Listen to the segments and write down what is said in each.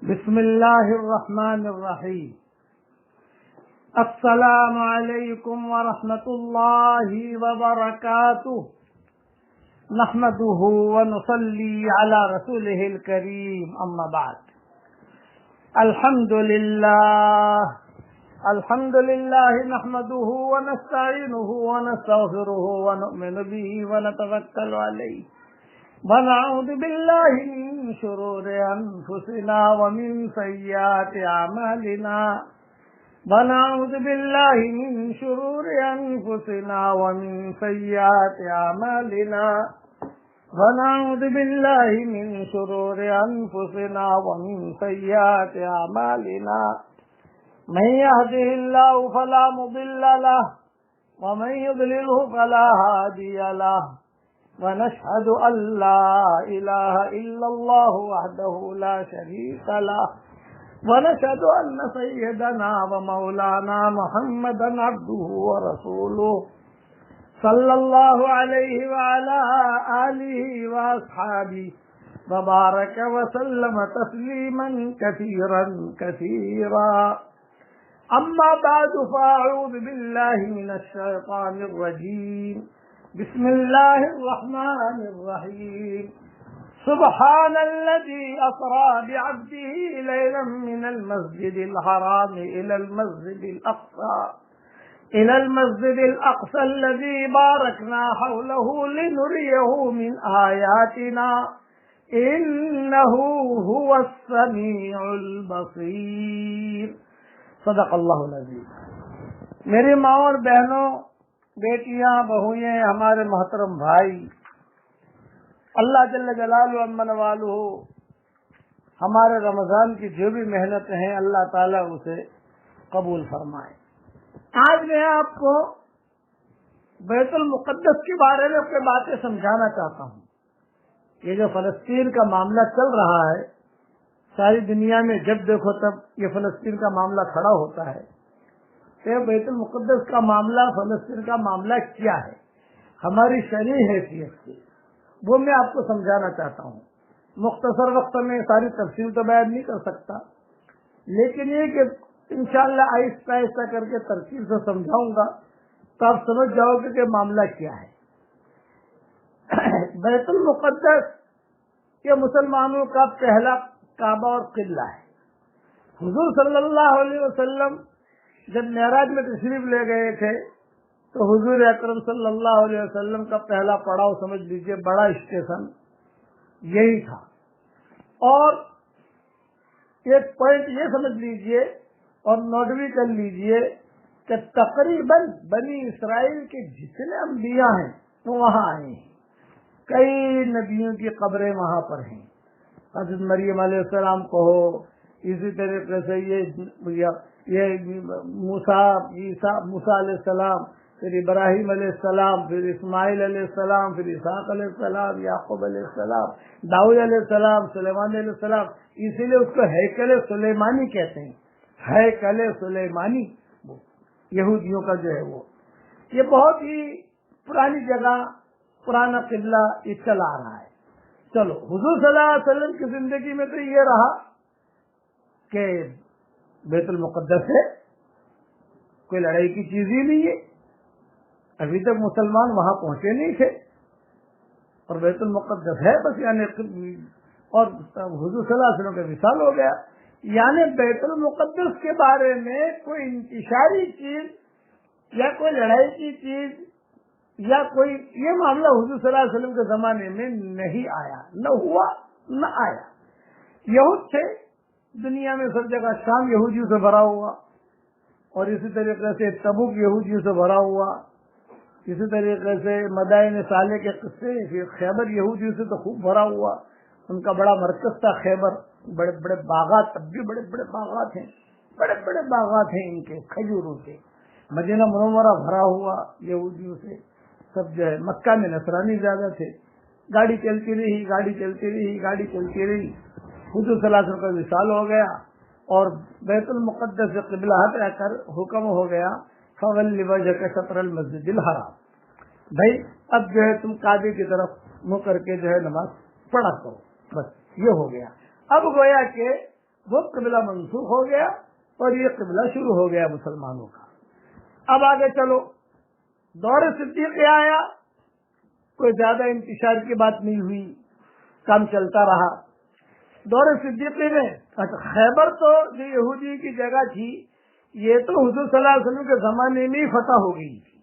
بسم اللہ الرحمن الرحیم۔ السلام علیکم ورحمۃ اللہ وبرکاتہ۔ نحمده ونصلی علی رسولہ الکریم، اما بعد۔ الحمد للہ نحمده ونستعینه ونستغفره ونؤمن به ونتوکل علیہ ونعوذ باللہ من شرور انفسنا ومن سیئات اعمالنا ونعوذ باللہ من شرور انفسنا ومن سیئات اعمالنا ونعوذ باللہ من شرور انفسنا ومن سیئات اعمالنا من يهده الله فلا مضل له ومن يضلله فلا هادي له ونشهد أن لا إله إلا الله وحده لا شريك له ونشهد أن سيدنا ومولانا محمدا عبده ورسوله صلى الله عليه وعلى آله وأصحابه وبارك وسلم تسليما كثيرا كثيرا، أما بعد فأعوذ بالله من الشيطان الرجيم، بسم الله الرحمن الرحيم۔ سبحان الذي أسرى بعبده ليلا من المسجد الحرام إلى المسجد الأقصى الذي باركنا حوله لنريه من آياتنا إنه هو السميع البصير۔ صدق اللہ العظیم۔ میری ماں اور بہنوں، بیٹیاں، بہوئیں، ہمارے محترم بھائی، اللہ جل جلالہ عمن والہ ہمارے رمضان کی جو بھی محنتیں ہیں اللہ تعالیٰ اسے قبول فرمائے۔ آج میں آپ کو بیت المقدس کے بارے میں اپنی باتیں سمجھانا چاہتا ہوں۔ یہ جو فلسطین کا معاملہ چل رہا ہے، ساری دنیا میں جب دیکھو تب یہ فلسطین کا معاملہ کھڑا ہوتا ہے، کہ بیت المقدس کا معاملہ، فلسطین کا معاملہ کیا ہے ہماری شرعی حیثیت سے، وہ میں آپ کو سمجھانا چاہتا ہوں۔ مختصر وقت میں ساری تفصیل تو بیان نہیں کر سکتا، لیکن یہ کہ انشاءاللہ آہستہ آہستہ کر کے ترتیب سے سمجھاؤں گا تو آپ سمجھ جاؤ گے کہ معاملہ کیا ہے۔ بیت المقدس یہ مسلمانوں کا پہلا کعبہ اور قبلہ ہے۔ حضور صلی اللہ علیہ وسلم جب معراج میں تشریف لے گئے تھے تو حضور اکرم صلی اللہ علیہ وسلم کا پہلا پڑاؤ سمجھ لیجئے، بڑا اسٹیشن یہی تھا۔ اور ایک پوائنٹ یہ سمجھ لیجئے اور نوٹ بھی کر لیجئے کہ تقریباً بنی اسرائیل کے جتنے انبیاء ہیں وہ وہاں آئے ہیں۔ کئی نبیوں کی قبریں وہاں پر ہیں، حضرت مریم علیہ السلام کو ہو، اسی طریقے سے یہ موسیٰ علیہ السلام، پھر ابراہیم علیہ السلام، پھر اسماعیل علیہ السلام، پھر اسحاق علیہ السلام، یعقوب علیہ السلام، داؤد علیہ السلام، سلیمان علیہ السلام۔ اسی لیے اس کو ہیکل سلیمانی کہتے ہیں، ہیکل سلیمانی یہودیوں کا جو ہے وہ۔ یہ بہت ہی پرانی جگہ، پرانا قبلہ یہ چلا آ رہا ہے۔ چلو، حضور صلی اللہ علیہ وسلم کی زندگی میں تو یہ رہا کہ بیت المقدس ہے، کوئی لڑائی کی چیز ہی نہیں ہے، ابھی تک مسلمان وہاں پہنچے نہیں تھے، اور بیت المقدس ہے بس، یعنی اور حضور صلی اللہ علیہ وسلم کا وصال ہو گیا۔ یعنی بیت المقدس کے بارے میں کوئی انتشاری چیز یا کوئی لڑائی کی چیز یا کوئی یہ معاملہ حضور صلی اللہ علیہ وسلم کے زمانے میں نہیں آیا، نہ ہوا نہ آیا۔ یہود تھے دنیا میں سب جگہ، شام یہودیوں سے بھرا ہوا، اور اسی طریقے سے تبوک یہودیوں سے بھرا ہوا، اسی طریقے سے مدائن صالح کے قصے، پھر خیبر یہودیوں سے تو خوب بھرا ہوا، ان کا بڑا مرکز تھا خیبر، بڑے بڑے باغات، اب بھی بڑے بڑے باغات ہیں، بڑے بڑے باغات ہیں ان کے کھجوروں کے۔ مدینہ منورہ بھرا ہوا یہودیوں سے، سب جو ہے مکہ میں نصرانی زیادہ تھے۔ گاڑی چلتی رہی، گاڑی چلتی رہی، گاڑی چلتی رہی، حضور صلی اللہ علیہ وسلم کا وصال ہو گیا، اور بیت المقدس سے قبلہ ہٹ رہ کر حکم ہو گیا فَوَلِّ وَجْهَكَ شَطْرَ الْمَسْجِدِ الْحَرَامِ، بھائی اب جو ہے تم کعبے کی طرف منہ کر کے جو ہے نماز پڑھا کرو، بس یہ ہو گیا۔ اب گویا کہ وہ قبلہ منسوخ ہو گیا اور یہ قبلہ شروع ہو گیا مسلمانوں کا. اب آگے چلو، دور صدیق آیا، کوئی زیادہ انتشار کی بات نہیں ہوئی، کام چلتا رہا. دور صدیقی میں خیبر تو جو یہودی کی جگہ تھی یہ تو حضور صلی اللہ علیہ وسلم کے زمانے میں ہی فتح ہو گئی تھی.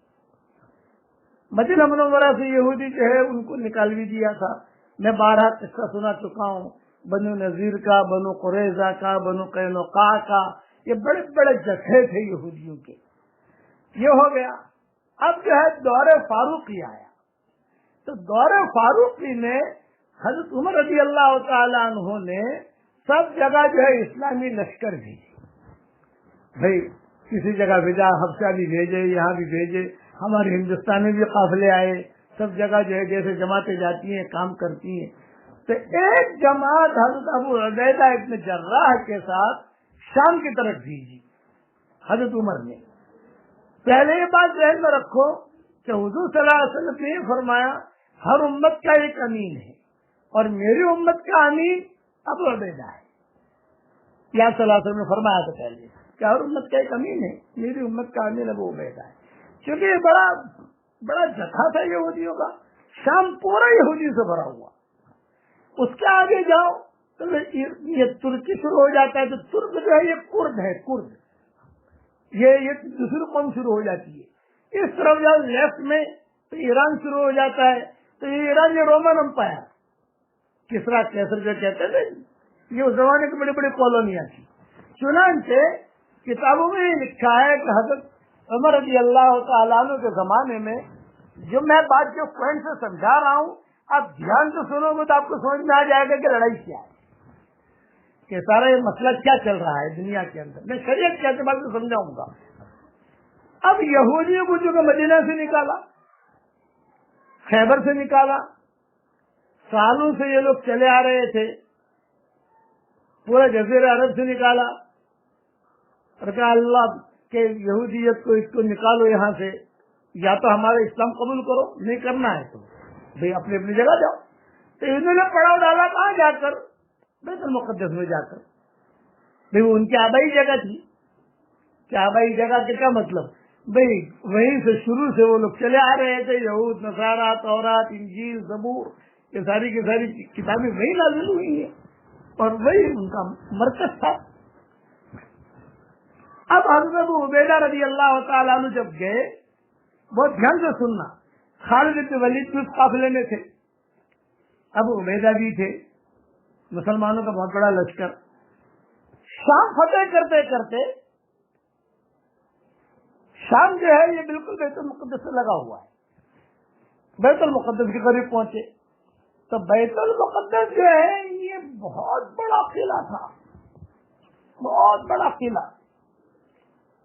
مدینہ منورہ سے یہودی جو ہے ان کو نکال بھی دیا تھا. میں بارہا قصہ سنا چکا ہوں، بنو نذیر کا، بنو قریظہ کا، بنو قینقاع کا، یہ بڑے بڑے جتھے تھے یہودیوں کے. یہ ہو گیا. اب جو ہے دور فاروقی آیا، تو دور فاروقی میں حضرت عمر رضی اللہ تعالیٰ عنہ نے سب جگہ جو ہے اسلامی لشکر بھیجے. بھائی کسی جگہ بھیجا، حبشہ بھی بھیجے، یہاں بھی بھیجے، ہمارے ہندوستان میں بھی قافلے آئے، سب جگہ جو ہے جیسے جماعتیں جاتی ہیں کام کرتی ہیں. تو ایک جماعت حضرت ابو عبیدہ ابن جراح کے ساتھ شام کی طرف بھیجی حضرت عمر نے. پہلے یہ بات ذہن میں رکھو کہ حضور صلی اللہ علیہ وسلم نے فرمایا ہر امت کا ایک امین ہے اور میری امت کا امین ابو عبیدہ ہے. یا صلی اللہ علیہ وسلم نے فرمایا تھا پہلے کہ ہر امت کا ایک امین ہے، میری امت کا امین ابو عبیدہ ہے. کیونکہ یہ بڑا جتھا تھا یہودیوں کا، شام پورا یہودی سے بھرا ہوا. اس کے آگے جاؤ تو یہ ترکی شروع ہو جاتا ہے، تو ترک جو ہے یہ کرد ہے، کرد یہ دوسری قوم شروع ہو جاتی ہے. اس طرف جاؤ لیفٹ میں تو ایران شروع ہو جاتا ہے، تو یہ ایران یہ رومن امپائر کسرا کیسر جو کہتے تھے، یہ اس زمانے کی بڑی بڑی کالونیاں تھی. چنانچہ کتابوں میں یہ لکھا ہے کہ حضرت عمر رضی اللہ تعالیٰ عنہ کے زمانے میں، جو میں بات جو پوائنٹ سے سمجھا رہا ہوں آپ دھیان سے سنو گے تو آپ کو سمجھ میں آ جائے گا کہ لڑائی کیا ہے، کہ سارا یہ مسئلہ کیا چل رہا ہے دنیا کے اندر. میں شریعت کے اعتبار سے سمجھاؤں گا. اب یہودیوں کو جو کہ مدینہ سے نکالا، خیبر سے نکالا، سالوں سے یہ لوگ چلے آ رہے تھے، پورے جزیرہ عرب سے نکالا اور کہا اللہ کہ یہودیت کو اس کو نکالو یہاں سے، یا تو ہمارا اسلام قبول کرو، نہیں کرنا ہے تو بھئی اپنی اپنی جگہ جاؤ. تو انہوں نے پڑاؤ ڈالا کہاں جا کر؟ بیت المقدس میں جا کر. بھئی وہ ان کی آبائی جگہ تھی. کیا آبائی جگہ کے کیا مطلب؟ بھئی وہیں سے شروع سے وہ لوگ چلے آ رہے تھے، یہود، نصارہ، تورات، انجیل، زبور، یہ ساری کی ساری کتابیں وہی نازل ہوئی ہیں اور وہی ان کا مرکز تھا. اب حضرت ابو عبیدہ رضی اللہ تعالیٰ عنہ جب گئے، بہت دھیان سے سننا، خالد بن ولید بھی اس قافلے میں تھے، ابو عبیدہ بھی تھے، مسلمانوں کا بہت بڑا لشکر. شام فتح کرتے کرتے شام جو ہے یہ بالکل بیت المقدس سے لگا ہوا ہے. بیت المقدس کے قریب پہنچے تو بیت المقدس جو ہے یہ بہت بڑا قلعہ تھا، بہت بڑا قلعہ،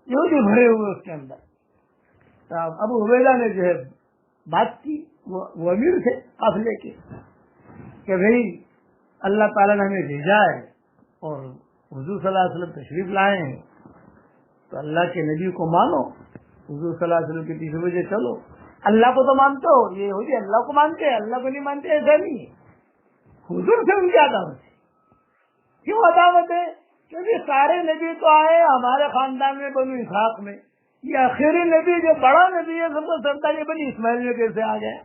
یہودی بھرے ہوئے اس کے اندر. ابو عبیدہ نے جو ہے بات کی، وہ امیر تھے قافلے کے، کہ بھئی اللہ تعالیٰ نے ہمیں بھیجا ہے اور حضور صلی اللہ علیہ وسلم تشریف لائے ہیں تو اللہ کے نبی کو مانو، حضور صلی اللہ علیہ وسلم کے پیچھے پیچھے چلو. اللہ کو تو مانتے ہو، یہ یہودی اللہ کو مانتے ہیں، اللہ کو نہیں مانتے، ایسا نہیں ہے. حضور سے ان کی عداوت ہے. کیوں عداوت ہے؟ کیونکہ سارے نبی تو آئے ہمارے خاندان میں، بنو اسحاق میں، یہ آخری نبی جو بڑا نبی ہے سب کو سرکار یہ بنی اسماعیل میں کیسے آ گئے؟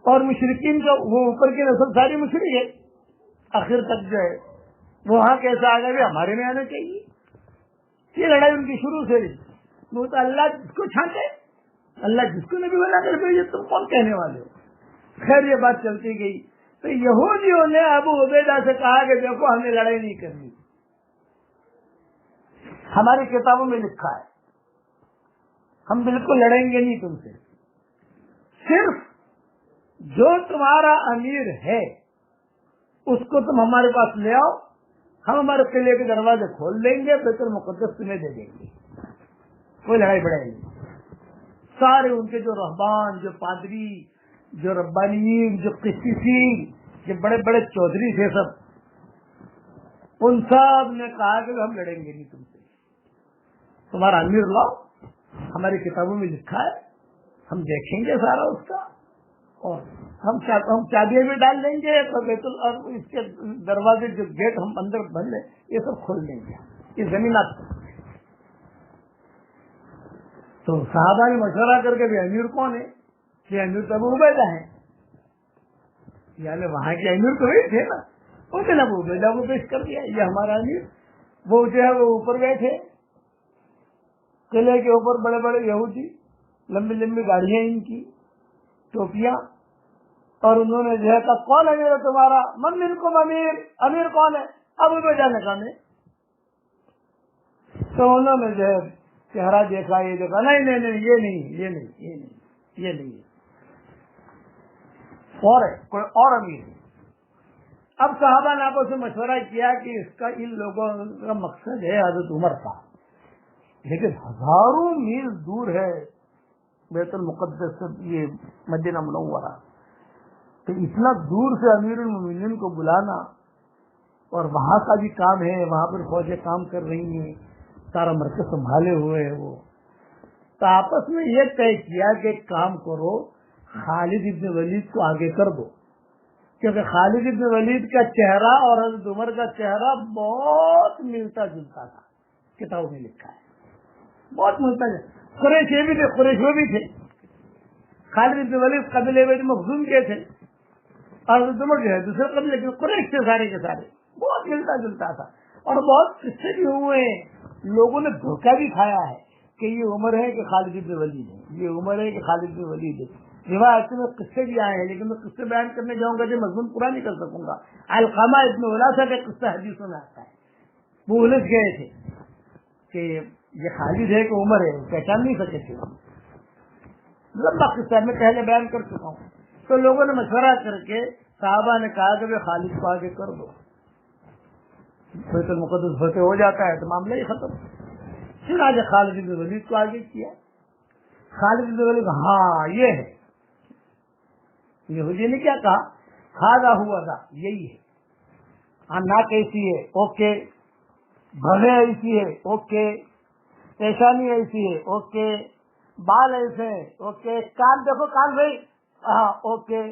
اور مشرکین کا وہ اوپر کی نسل ساری مشرک ہے، آخر تک جو ہے وہاں کیسے آ گئے؟ ہمارے میں آنا چاہیے. یہ لڑائی ان کی شروع سے وہ تو اللہ جس کو چھانٹے، اللہ جس کو نبی بنا کر بھیجے، تم کون کہنے والے ہو؟ خیر یہ بات چلتی گئی تو یہودیوں نے ابو عبیدہ سے کہا کہ دیکھو ہمیں لڑائی نہیں کرنی، ہماری کتابوں میں لکھا ہے ہم بالکل لڑیں گے نہیں تم سے، صرف جو تمہارا امیر ہے اس کو تم ہمارے پاس لے آؤ، ہم ہمارے قلعے کے دروازے کھول دیں گے، بیت المقدس تمہیں دے دیں گے، کوئی لڑائی بڑھائی نہیں. سارے ان کے جو رہبان، جو پادری، جو ربانیین، جو قسیسین، جو بڑے بڑے چودھری تھے، سب ان سب نے کہا کہ ہم لڑیں گے نہیں تم سے، تمہارا امیر لاؤ، ہماری کتابوں میں لکھا ہے، ہم دیکھیں گے سارا اس کا اور ہم چابیاں بھی ڈال دیں گے اور اس کے دروازے جو گیٹ ہم اندر بند ہیں یہ سب کھول دیں گے، یہ زمینات۔ تو صحابہ نے مشورہ کر کے امیر کون ہے؟ یہ امیر تو ابو عبیدہ ہے، یعنی وہاں کے امیر تو وہی تھے نا، انہوں نے ابو عبیدہ کو پیش کر دیا، یہ ہمارا امیر۔ وہ جو ہے وہ اوپر بیٹھے قلعے کے اوپر، بڑے بڑے یہودی، لمبی لمبی گاڑیاں ان کی، ٹوپیاں، اور انہوں نے جو ہے کہا کون امیر ہے تمہارا؟ من منکم امیر، امیر کون ہے؟ ابو عبیدہ نے کہا میں۔ تو انہوں نے جو ہے چہرہ دیکھا، یہ دیکھا، نہیں نہیں نہیں یہ نہیں یہ نہیں یہ نہیں یہ نہیں، اور ہے کوئی اور امیر ہے۔ اب صحابہ نے آپس میں مشورہ کیا کہ اس کا ان لوگوں کا مقصد ہے حضرت عمر کا، لیکن ہزاروں میل دور ہے بیت المقدس سے یہ مدینہ منورہ، تو اتنا دور سے امیر المومنین کو بلانا، اور وہاں کا بھی کام ہے، وہاں پر فوجیں کام کر رہی ہیں، سارا مرکز سنبھالے ہوئے ہیں وہ۔ تو آپس میں یہ طے کیا کہ ایک کام کرو، خالد ابن ولید کو آگے کر دو، کیونکہ خالد ابن ولید کا چہرہ اور حضرت عمر کا چہرہ بہت ملتا جلتا تھا، کتابوں میں لکھا ہے بہت ملتا جلتا۔ قریش یہ بھی تھے، قریش وہ بھی تھے، خالد ابن ولید قبیلے بنی مخزوم کے تھے، اور حضرت عمر جو ہے دوسرے قبیلے کے قریش تھے، سارے کے سارے بہت ملتا جلتا تھا، اور بہت قصے بھی ہوئے ہیں، لوگوں نے دھوکہ بھی کھایا ہے کہ یہ عمر ہے کہ خالد ابن ولید ہے، یہ عمر ہے کہ خالد ابن ولید ہے۔ روایت میں قصے بھی آئے ہیں، لیکن میں قصے بیان کرنے جاؤں گا جو مضمون پورا نہیں کر سکوں گا۔ علقمہ ابن علاسہ کا قصہ حدیثوں میں آتا ہے، وہ الجھ گئے تھے کہ یہ خالد ہے کہ عمر ہے، پہچان نہیں سکے تھے، لمبا قصہ میں پہلے بیان کر چکا ہوں۔ تو لوگوں نے مشورہ کر کے صحابہ نے کہا کہ خالد کو آگے کر دو، بیت المقدس فتح ہو جاتا ہے تو معاملہ ہی ختم۔ چنانچہ خالد بن ولید کو آگے کیا۔ خالد بن ولید ہاں یہ ہے، یہودی نے کیا کہا؟ کھادا ہوا تھا، یہی ہے، ناک ایسی ہے اوکے، بھویں ایسی ہے اوکے، پیشانی ایسی ہے اوکے، بال ایسے ہیں اوکے، کان دیکھو کان بھائی ہاں اوکے۔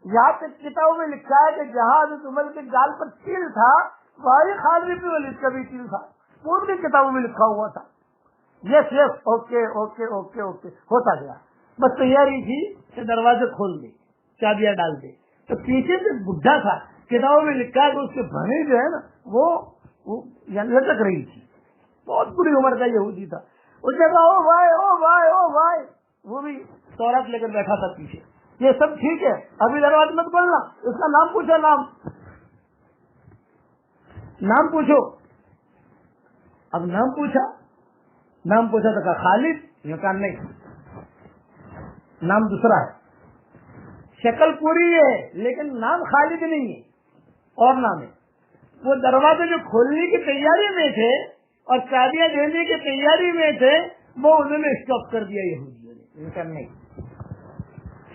یہاں تک کتابوں میں لکھا ہے کہ جہاں حضرت عمر کے گال پر تیل تھا وہی خالد بن ولید کا بھی تیل تھا، پوری کتابوں میں لکھا ہوا تھا۔ Yes yes okay okay okay okay ہوتا گیا، بس تیاری تھی کہ دروازے کھول دے، چابیاں ڈال دے۔ تو پیچھے سے بڈھا تھا، کتابوں میں لکھا ہے کہ اس کے بھنے جو ہے نا وہ لٹک رہی تھی، بہت بری عمر کا یہودی تھا۔ اس نے کہا او بھائی او بھائی او بھائی، وہ بھی تورات لے کر بیٹھا تھا پیچھے، یہ سب ٹھیک ہے ابھی دروازے مت کھولنا، اس کا نام پوچھو، نام پوچھو۔ اب نام پوچھا تو کہا خالد، یہ کہا نہیں نام دوسرا ہے، شکل پوری ہے لیکن نام خالد نہیں ہے، اور نام ہے۔ وہ دروازے جو کھولنے کی تیاری میں تھے اور چابیاں دینے کی تیاری میں تھے، وہ انہوں نے اسٹاپ کر دیا یہودیوں نے، یہ کہا نہیں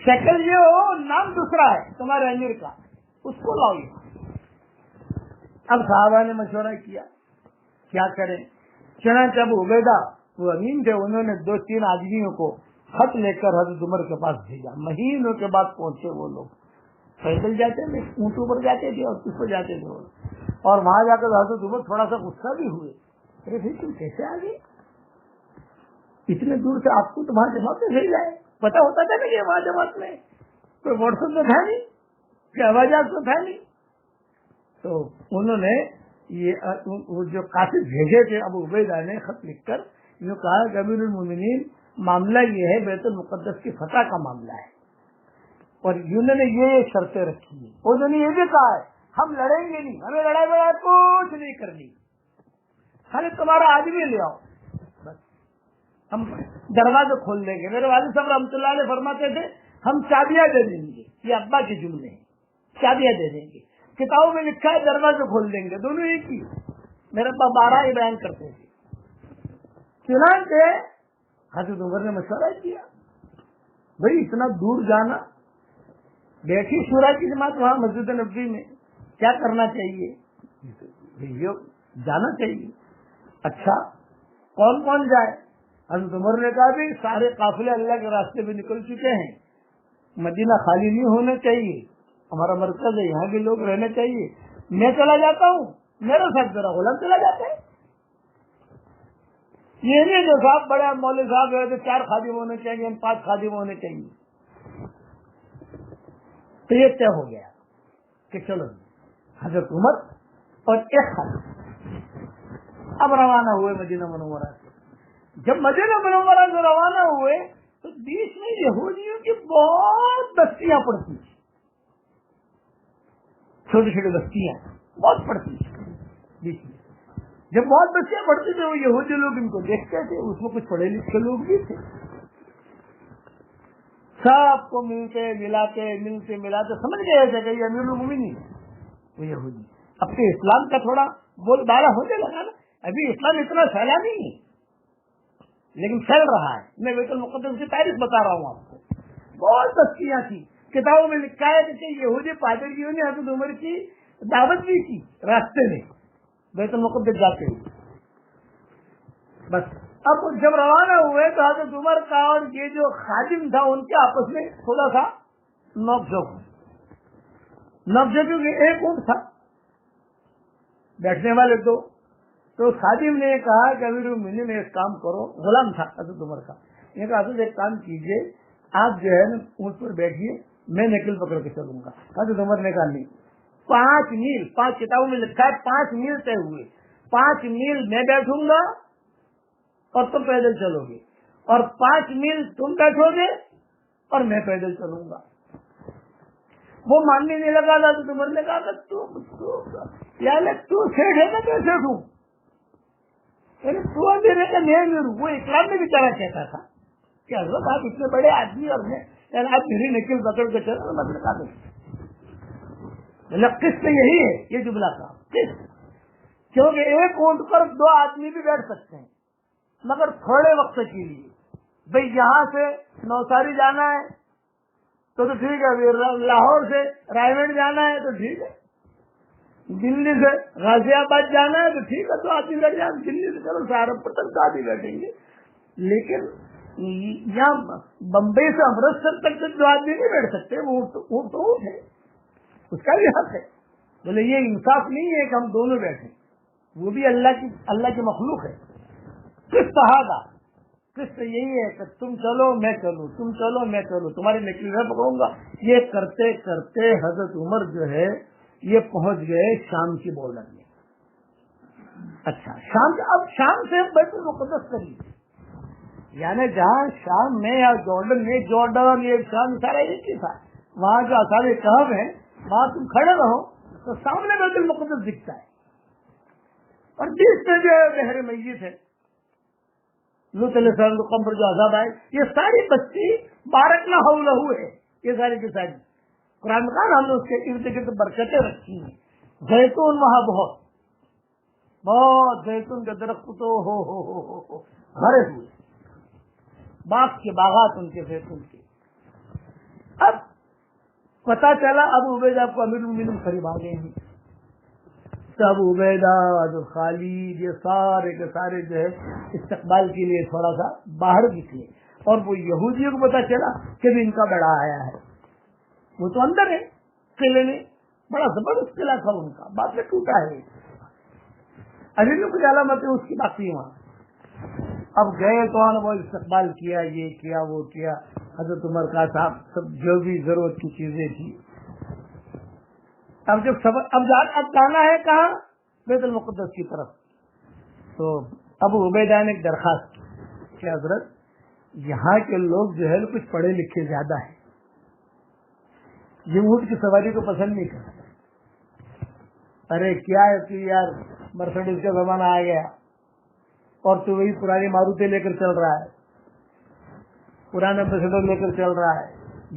شکل یہ ہو نام دوسرا ہے تمہارے امیر کا، اس کو لاؤ۔ اب صحابہ نے مشورہ کیا کیا کریں، چنانچہ ابو عبیدہ وہ امین تھے، انہوں نے 2-3 آدمیوں کو خط لے کر حضرت عمر کے پاس بھیجا۔ مہینوں کے بعد پہنچے وہ لوگ، پیدل جاتے تھے، اونٹوں پر جاتے تھے اور کس پر جاتے تھے، اور وہاں جا کر حضرت عمر تھوڑا سا غصہ بھی ہوئے، ارے بھائی تم کیسے آ گئے اتنے دور سے، آپ کو تو وہاں جماعت میں بھیج جائے، پتا ہوتا تھا نا کہ وہاں جماعت میں کوئی واٹس ایپ میں تھا نہیں، کہ آواز میں تھا نہیں۔ تو انہوں نے یہ جو قاصد بھیجے تھے ابو عبیدہ نے خط لکھ کر یہ کہا کہ امیر المومنین معاملہ یہ ہے، بیت المقدس کی فتح کا معاملہ ہے، اور انہوں نے یہ شرطیں رکھی ہیں، انہوں نے یہ بھی کہا ہے ہم لڑیں گے نہیں، ہمیں لڑائی بڑائی کچھ نہیں کرنی، خالی تمہارا آدمی لے آؤ، بس ہم دروازے کھول دیں گے۔ میرے والد صاحب رحمۃ اللہ علیہ فرماتے تھے ہم چابیاں دے دیں گے، یہ ابا کے جملے ہیں، چابیاں دے دیں گے، کتابوں میں لکھا ہے دروازے کھول دیں گے، دونوں ایک ہی، میرے ابا 12 بیان کرتے تھے۔ چنانچہ حضرت عمر نے مشورہ کیا، بھائی اتنا دور جانا، بیٹھی شورا کی جماعت وہاں مسجد نبوی میں، کیا کرنا چاہیے؟ جانا چاہیے۔ اچھا کون کون جائے؟ حضرت عمر نے کہا بھی سارے قافلے اللہ کے راستے میں نکل چکے ہیں، مدینہ خالی نہیں ہونا چاہیے، ہمارا مرکز ہے، یہاں کے لوگ رہنے چاہیے. میں چلا جاتا ہوں، میرے ساتھ میرا غلام چلا جاتا ہے. یہ نہیں جو صاحب بڑے مولوی صاحب جو ہے تو 4 خادم ہونے چاہیے، 5 خادم ہونے چاہیے. تو یہ طے ہو گیا کہ چلو حضرت عمر اور 1 خادم اب روانہ ہوئے مدینہ منورہ سے. جب مدینہ منورہ سے روانہ ہوئے تو بیچ میں یہودیوں کی بہت بستیاں پڑتی تھی، چھوٹی چھوٹی بستیاں بہت پڑتی تھی بیچ میں. جب بہت بستیاں پڑتی تھے وہ یہودی لوگ ان کو دیکھتے تھے، اس میں کچھ پڑھے لکھے لوگ بھی تھے، سب کو ملتے ملاتے سمجھ گئے تھے کہ یہ امیر المومنین وہ یہودی. اب تو اسلام کا تھوڑا بول بالا ہونے لگا نا، ابھی اسلام اتنا پھیلا نہیں ہے لیکن پھیل رہا ہے. میں بیت المقدس کی تاریخ بتا رہا ہوں آپ کو. بہت بستیاں تھی، کتابوں میں لکھا ہے کہ یہودی پادریوں نے حضرت عمر کی دعوت بھی کی راستے میں بیت المقدس جاتے ہوئے. بس اب جب روانہ ہوئے تو حضرت عمر کا اور یہ جو خادم تھا ان کے آپس میں تھوڑا سا نوک جھوک کے ایک اونٹ تھا بیٹھنے والے تو خادم نے کہا کہ امیر المومنین ایک کام کرو، غلام تھا حضرت عمر کا، یہ کہا حضرت ایک کام کیجئے، آپ جو ہے نا اونٹ پر بیٹھیے، میں نکل پکڑ کے چلوں گا. حضرت عمر نے کہا نہیں، 5 میل 5 کتابوں میں لکھا ہے 5 میل طے ہوئے، 5 میل میں بیٹھوں گا اور تم پیدل چلو گے، اور 5 میل تم بیٹھو گے اور میں پیدل چلوں گا. وہ ماننے نہیں لگا تھا. تو عمر نے کہا تو سیٹ ہے نا کیسے ہوں، تو میرے کا نہیں میروں. وہ اسلام میں بھی چلا کہتا تھا کہ حضرت آپ اتنے بڑے آدمی اور میں آپ میری نکل پکڑ کے چلو. مطلب قسط یہی ہے یہ جملہ کا قسط، کیونکہ ایک اونٹ پر 2 آدمی بھی بیٹھ سکتے ہیں مگر تھوڑے وقت کے لیے. بھئی یہاں سے نوساری جانا ہے تو ٹھیک ہے، لاہور سے رائے گنج جانا ہے تو ٹھیک ہے، دلی سے غازی آباد جانا ہے تو ٹھیک ہے، 2 آدمی بیٹھ جائیں. دلی سے چلو سہارنپور تک 2 آدمی بیٹھیں گے، لیکن یہاں بمبئی سے امرتسر تک 2 آدمی نہیں بیٹھ سکتے. وہ تو اونٹ ہے، اس کا بھی حق ہے. بولے یہ انصاف نہیں ہے کہ ہم دونوں بیٹھیں، وہ بھی اللہ کی مخلوق ہے. کس طرح قسط یہی ہے کہ تم چلو میں چلوں، تم چلو میں چلوں، تمہاری نکلی میں پکڑوں گا. یہ کرتے کرتے حضرت عمر جو ہے یہ پہنچ گئے شام کی بارڈر میں. اچھا اب شام سے بیت المقدس قریب، یعنی جہاں شام میں یا جارڈن یہ شام سارا ایک ہی تھا. وہاں جو اصحاب کہف ہیں وہاں تم کھڑے رہو تو سامنے بیت المقدس دکھتا ہے، اور بیچ میں جو ہے بحر میت ہے، لوط علیہ السلام کو قبر جو عذاب آئے. یہ ساری بستی بارکنا حولہ ہے، یہ ساری کی ساری قرآن کا ہم نے اس کے ارد گرد برکتیں رکھی ہیں. زیتون وہاں بہت زیتون کے درخت تو ہو بھرے ہوئے، باغ کے باغات ان کے زیتون کے. اب پتا چلا ابو عبیدہ کو امیر المومنین قریب آ گئے ہیں. تو ابو عبیدہ خالد یہ سارے کے سارے جو ہے استقبال کے لیے تھوڑا سا باہر نکلے، اور وہ یہودیوں کو پتا چلا کہ بھی ان کا بڑا آیا ہے. وہ تو اندر ہے قلعے میں، بڑا زبردست قلعہ تھا ان کا، بعد میں ٹوٹا ہے. ابھی بھی کچھ علامتیں اس کی باقی وہاں. اب گئے تو وہ استقبال کیا، یہ کیا وہ کیا. حضرت عمر کا صاحب سب جو بھی ضرورت کی چیزیں تھی. اب جانا ہے کہاں؟ بیت المقدس کی طرف. تو ابو عبیدہ نے ایک درخواست کی کہ حضرت یہاں کے لوگ جو ہے کچھ پڑھے لکھے زیادہ ہیں، یہ اونٹ کی سواری کو پسند نہیں کرتے. ارے کیا ہے کہ یار مرسڈیز کا زمانہ آ گیا اور تو وہی پرانی ماروتی لے کر چل رہا ہے، پرانا مرسڈیز لے کر چل رہا ہے.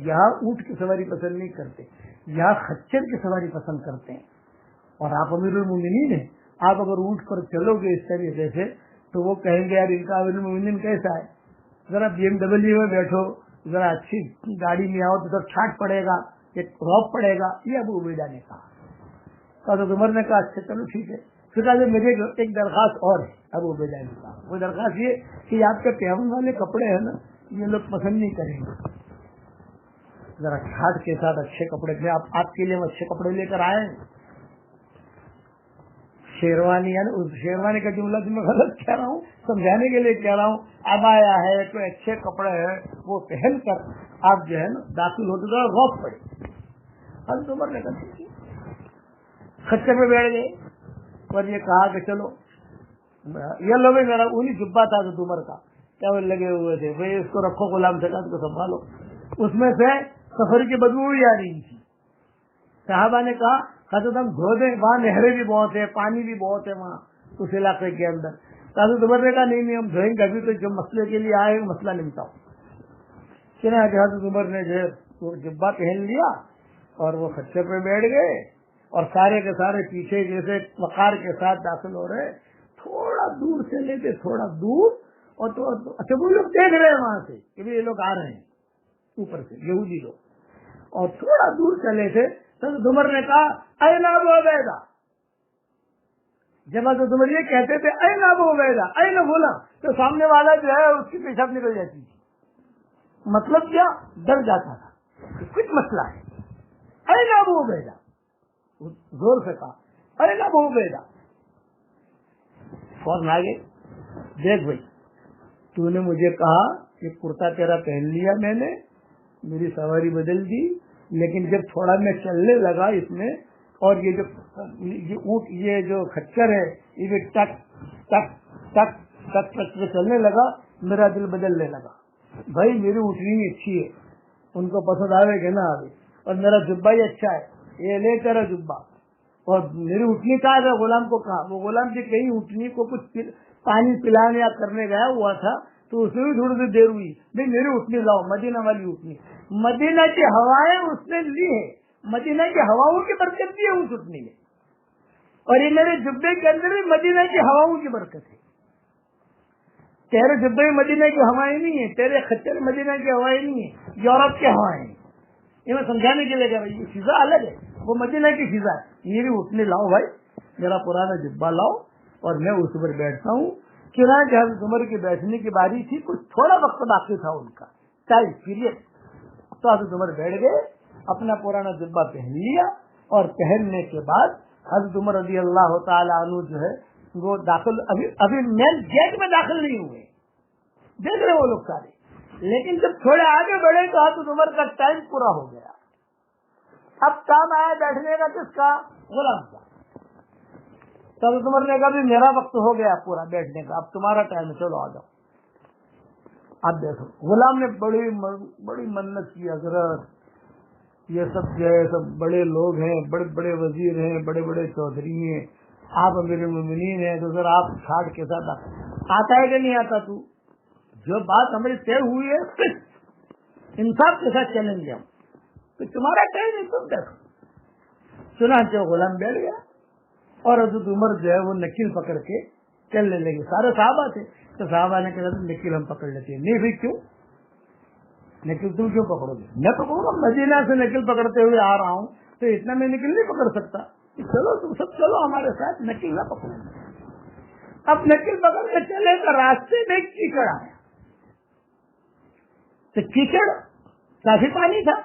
یہاں اونٹ کی سواری پسند نہیں کرتے، یہاں خچر کی سواری پسند کرتے ہیں. اور آپ امیر المومنین ہیں، آپ اگر اونٹ پر چلو گے اس طریقے سے تو وہ کہیں گے یار ان کا امیر المومنین کیسا ہے. ذرا BMW میں بیٹھو، ذرا اچھی گاڑی میں آؤ تو سب چھاٹ پڑے گا، ایک روب پڑے گا. یہ ابو عبیدہ نے کہا. حضرت عمر نے کہا اچھا چلو ٹھیک ہے. پھر کہا میرے ایک درخواست اور ہے. ابو عبیدہ نے کہا وہ درخواست یہ کہ آپ کے پیون والے کپڑے ہیں نا یہ لوگ پسند نہیں کریں گے. ذرا ٹھاٹ کے ساتھ اچھے کپڑے میں آپ کے لیے ہم اچھے کپڑے لے کر آئے. شیروانی یعنی اس شیروانی کا جملہ تو میں غلط کہہ رہا ہوں, سمجھانے کے لیے کہہ رہا ہوں. اب آیا ہے کوئی اچھے کپڑے ہیں وہ پہن کر آپ جو ہے نا داخل ہوتے تو غوف پڑے. حضرت عمر نے کہا خچر پہ بیٹھ گئے اور یہ کہا کہ چلو یہ لوگ میرا انہیں جبا تھا حضرت عمر کا, کیا وہ لگے ہوئے تھے بھائی اس کو رکھو غلام سے کو سنبھالو. اس میں سے سفر کی بدبو بھی آ رہی تھی. صحابہ نے کہا حضرت ہم دھو دیں, وہاں نہریں بھی بہت ہے, پانی بھی بہت ہے وہاں اس علاقے کے اندر. حضرت عمر نے کہا نہیں ہم دھوئیں گے, ابھی تو جو مسئلے کے لیے آئے مسئلہ نمٹاؤ. چنانچہ حضرت عمر نے جو ہے جبا پہن لیا اور وہ خچر پہ بیٹھ گئے اور سارے کے سارے پیچھے جیسے وقار کے ساتھ داخل ہو رہے. تھوڑا دور سے لے کے تھوڑا دور اور تو اچھا وہ لوگ دیکھ رہے ہیں وہاں سے کہ یہ لوگ آ رہے ہیں اوپر سے یہودی لوگ, اور تھوڑا دور چلے تھے. حضرت عمر نے کہا اے ابو عبیدہ, جب حضرت عمر یہ کہتے تھے اے ابو عبیدہ اے نہ بولا تو سامنے والا جو ہے اس کی پیشاب نکل جاتی تھی. مطلب کیا ڈر جاتا تھا کچھ مسئلہ ہے. اے ابو عبیدہ زور سے کہا اے ابو عبیدہ. فوراً آگے دیکھ بھائی تو نے مجھے کہا کہ کرتا تیرا پہن لیا میں نے, میری سواری بدل دی, لیکن جب تھوڑا میں چلنے لگا اس میں اور یہ جو اونٹ یہ جو خچر ہے یہ بھی ٹک ٹک ٹک ٹک ٹک چلنے لگا, میرا دل بدلنے لگا. بھائی میری اونٹنی اچھی ہے, ان کو پسند آئے کہ نہ آئے, اور میرا جبا ہی اچھا ہے, یہ لے تیرا جبا. اور میری اونٹنی کہا تھا غلام کو کہا, وہ غلام کی کہیں اونٹنی کو کچھ پانی پلانے یا کرنے گیا ہوا تھا تو اس میں بھی تھوڑی سی دیر ہوئی. نہیں میری اونٹنی لاؤ, مدینہ والی اونٹنی, مدینہ کی ہوائیں اس نے لی ہے, مدینہ کی ہواؤں کی برکت بھی ہے اس اونٹنی میں, اور یہ میرے جبے کے اندر بھی مدینہ کی ہواؤں کی برکت ہے. تیرے جبے میں مدینہ کی ہوائیں نہیں ہیں, تیرے خچر مدینہ کی ہوائیں نہیں ہیں, یورپ کی ہوائیں ہیں. یہ میں سمجھانے کے لیے کہ یہ فضا الگ ہے, وہ مدینہ کی فضا ہے. میری اٹھنے لاؤ بھائی, میرا پرانا جبا لاؤ اور میں اس پر بیٹھتا ہوں. چنانچہ حضرت عمر کی بیٹھنے کی باری تھی, کچھ تھوڑا وقت باقی تھا ان کا ٹائم پیریڈ, تو حضرت عمر بیٹھ گئے, اپنا پرانا جبا پہن لیا, اور پہننے کے بعد حضرت عمر رضی اللہ تعالیٰ عنہ جو ہے وہ داخل ابھی مین گیٹ میں داخل نہیں ہوئے, دیکھ رہے وہ لوگ سارے, لیکن جب تھوڑے آگے بڑھے تو حضرت عمر کا ٹائم پورا ہو گیا. اب کام آیا بیٹھنے کا کس کا, غلام کا. تو حضرت عمر نے کہا بھی میرا وقت ہو گیا پورا بیٹھنے کا, اب تمہارا ٹائم ہے, چلو آ جاؤ. اب دیکھو غلام نے بڑی منت کی, حضرت یہ سب جو ہے سب بڑے لوگ ہیں, بڑے بڑے وزیر ہیں, بڑے بڑے چودھری ہیں, آپ امیر المومنین ہیں, تو سر آپ چھاٹ کے ساتھ آتا ہے کہ نہیں آتا, تو جو بات ہماری طے ہوئی ہے انصاف کے ساتھ چلیں گے ہم, تو تمہارا ٹائم نہیں, تم دیکھو. چنانچہ غلام بیٹھ گیا اور حضرت عمر جو ہے وہ نکیل پکڑ کے چلنے لگے. سارے صحابہ تھے تو صحابہ نے کہا نکیل ہم پکڑ لیتے ہیں. نہیں بھائی کیوں نکیل تم کیوں پکڑو گے, میں پکڑوں گا, مدینہ سے نکیل پکڑتے ہوئے آ رہا ہوں تو اتنا میں نکیل نہیں پکڑ سکتا, چلو تم سب چلو ہمارے ساتھ, نکیل نہ پکڑیں گے. اب نکیل پکڑ کے چلے تو راستے میں کیچڑ آیا, تو کیچڑ کافی پانی تھا,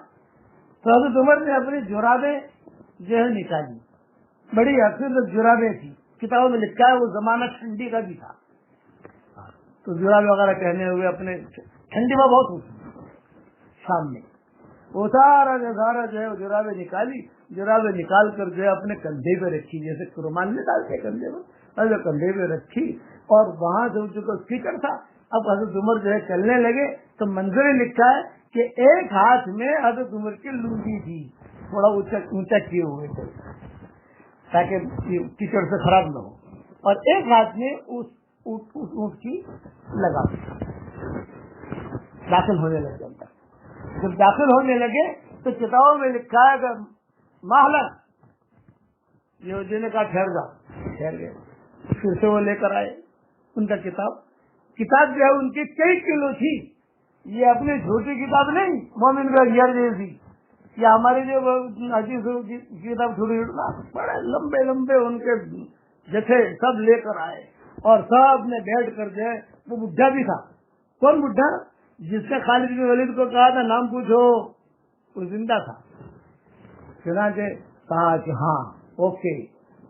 تو حضرت عمر نے اپنی جرابیں جو ہے نکالی, بڑی حقیقت جرابیں تھی, کتابوں میں لکھا ہے وہ زمانہ ٹھنڈی کا بھی تھا, تو جرابیں وغیرہ پہنے ہوئے اپنے, ٹھنڈی میں بہت ہوتی شام میں, وہ سارا جو ہے جرابیں نکالی, جرابیں نکال کر جو ہے اپنے کندھے پہ رکھی, جیسے رومال میں ڈالتے کندھے میں, کندھے پہ رکھی, اور وہاں سے چونکہ کیچڑ تھا. اب حضرت عمر جو ہے چلنے لگے تو منظر لکھا ہے کہ ایک ہاتھ میں حضرت عمر کی لنگی تھی, تھوڑا اونچا کیے ہوئے تھے تاکہ کیچڑ سے خراب نہ ہو, اور ایک ہاتھ میں اس اونٹ کی لگا داخل ہونے لگے. جب داخل ہونے لگے تو کتابوں میں لکھا ہے کہ مہلک, یہ جنہیں کہا ٹھہر گئے. پھر سے وہ لے کر آئے ان کا کتاب جو ہے ان کی کئی کلو تھی, یہ اپنی چھوٹی کتاب نہیں مومن کا گھر جیسی, یا ہماری جو حدیث کی کتاب چھوٹی بڑے لمبے لمبے ان کے جتھے سب لے کر آئے, اور سب نے بیٹھ کر جو ہے, وہ بڈھا بھی تھا. کون بڈھا؟ جس نے خالد بن ولید کو کہا تھا نام پوچھو, وہ زندہ تھا. چنانچہ کہا کہ ہاں اوکے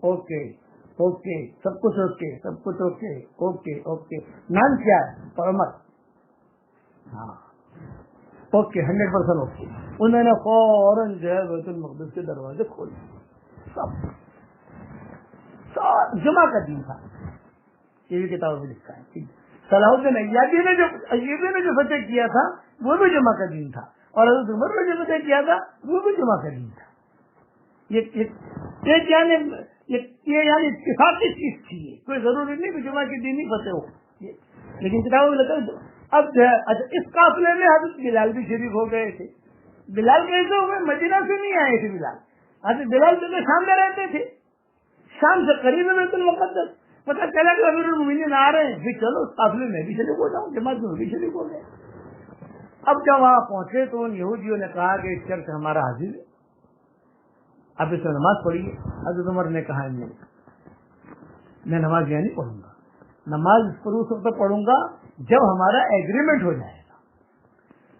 اوکے اوکے سب کچھ اوکے سب کچھ اوکے اوکے اوکے. نام کیا ہے؟ عمر. ہاں اوکے 100% اوکے. انہوں نے فوراً جو ہے بیت المقدس کے دروازے کھولے. سب جمعہ کا دن تھا. یہ بھی کتابوں میں لکھا ہے. صلاح الدین ایوبی نے جو فتح کیا تھا وہ بھی جمعہ کا دن تھا, اور حضرت عمر نے جو فتح کیا تھا وہ بھی جمعہ کا دن تھا. یہ یعنی اتفاقی چیز تھی. کوئی ضروری نہیں کہ جمعہ کے دن ہی فتح ہو, لیکن کتابوں میں لکھا. اب جو ہے اس قافلے میں حضرت بلال بھی شریک ہو گئے تھے. بلال کیسے ہو گئے؟ مدینہ سے نہیں آئے تھے بلال. حضرت بلال جو شام میں رہتے تھے, شام سے قریب ہے بیت المقدس. پتہ چلا کہ امیر المومنین آ رہے ہیں, پھر چلو اس قافلے میں بھی شریک ہو جاؤں, جماعت میں بھی شریک ہو گئے. اب جب وہاں پہنچے تو ان یہودیوں نے کہا کہ اس چرچ ہمارا حاضر ہے, اب اس میں نماز پڑھیے. حضرت عمر نے کہا میں نماز یہاں نہیں پڑھوں گا, نماز اس وقت پڑھوں گا جب ہمارا ایگریمنٹ ہو جائے گا,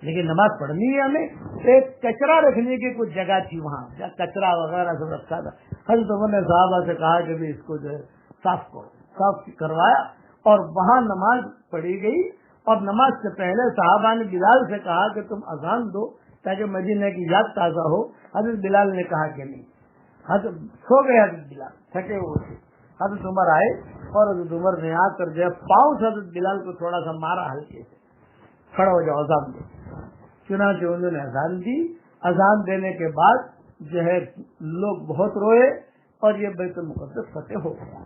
لیکن نماز پڑھنی ہے ہمیں. ایک کچرا رکھنے کی کچھ جگہ تھی وہاں, کچرا وغیرہ سب رکھا تھا. حضرت عمر نے صحابہ سے کہا کہ بھی اس کو جو ہے صاف کرو, صاف کروایا اور وہاں نماز پڑھی گئی. اور نماز سے پہلے صحابہ نے بلال سے کہا کہ تم اذان دو تاکہ مدینہ کی یاد تازہ ہو. حضرت بلال نے کہا کہ نہیں. حضرت سو گئے, حضرت بلال تھکے ہوئے تھے. حضرت عمر آئے اور حضرت عمر نے آ کر جو پاؤں سے حضرت بلال کو تھوڑا سا مارا ہلکے سے, کھڑا ہو جاؤ اذان دو. چنانچہ انہوں نے اذان دی. اذان دینے کے بعد جو ہے لوگ بہت روئے اور یہ بیت المقدس فتح ہو گیا.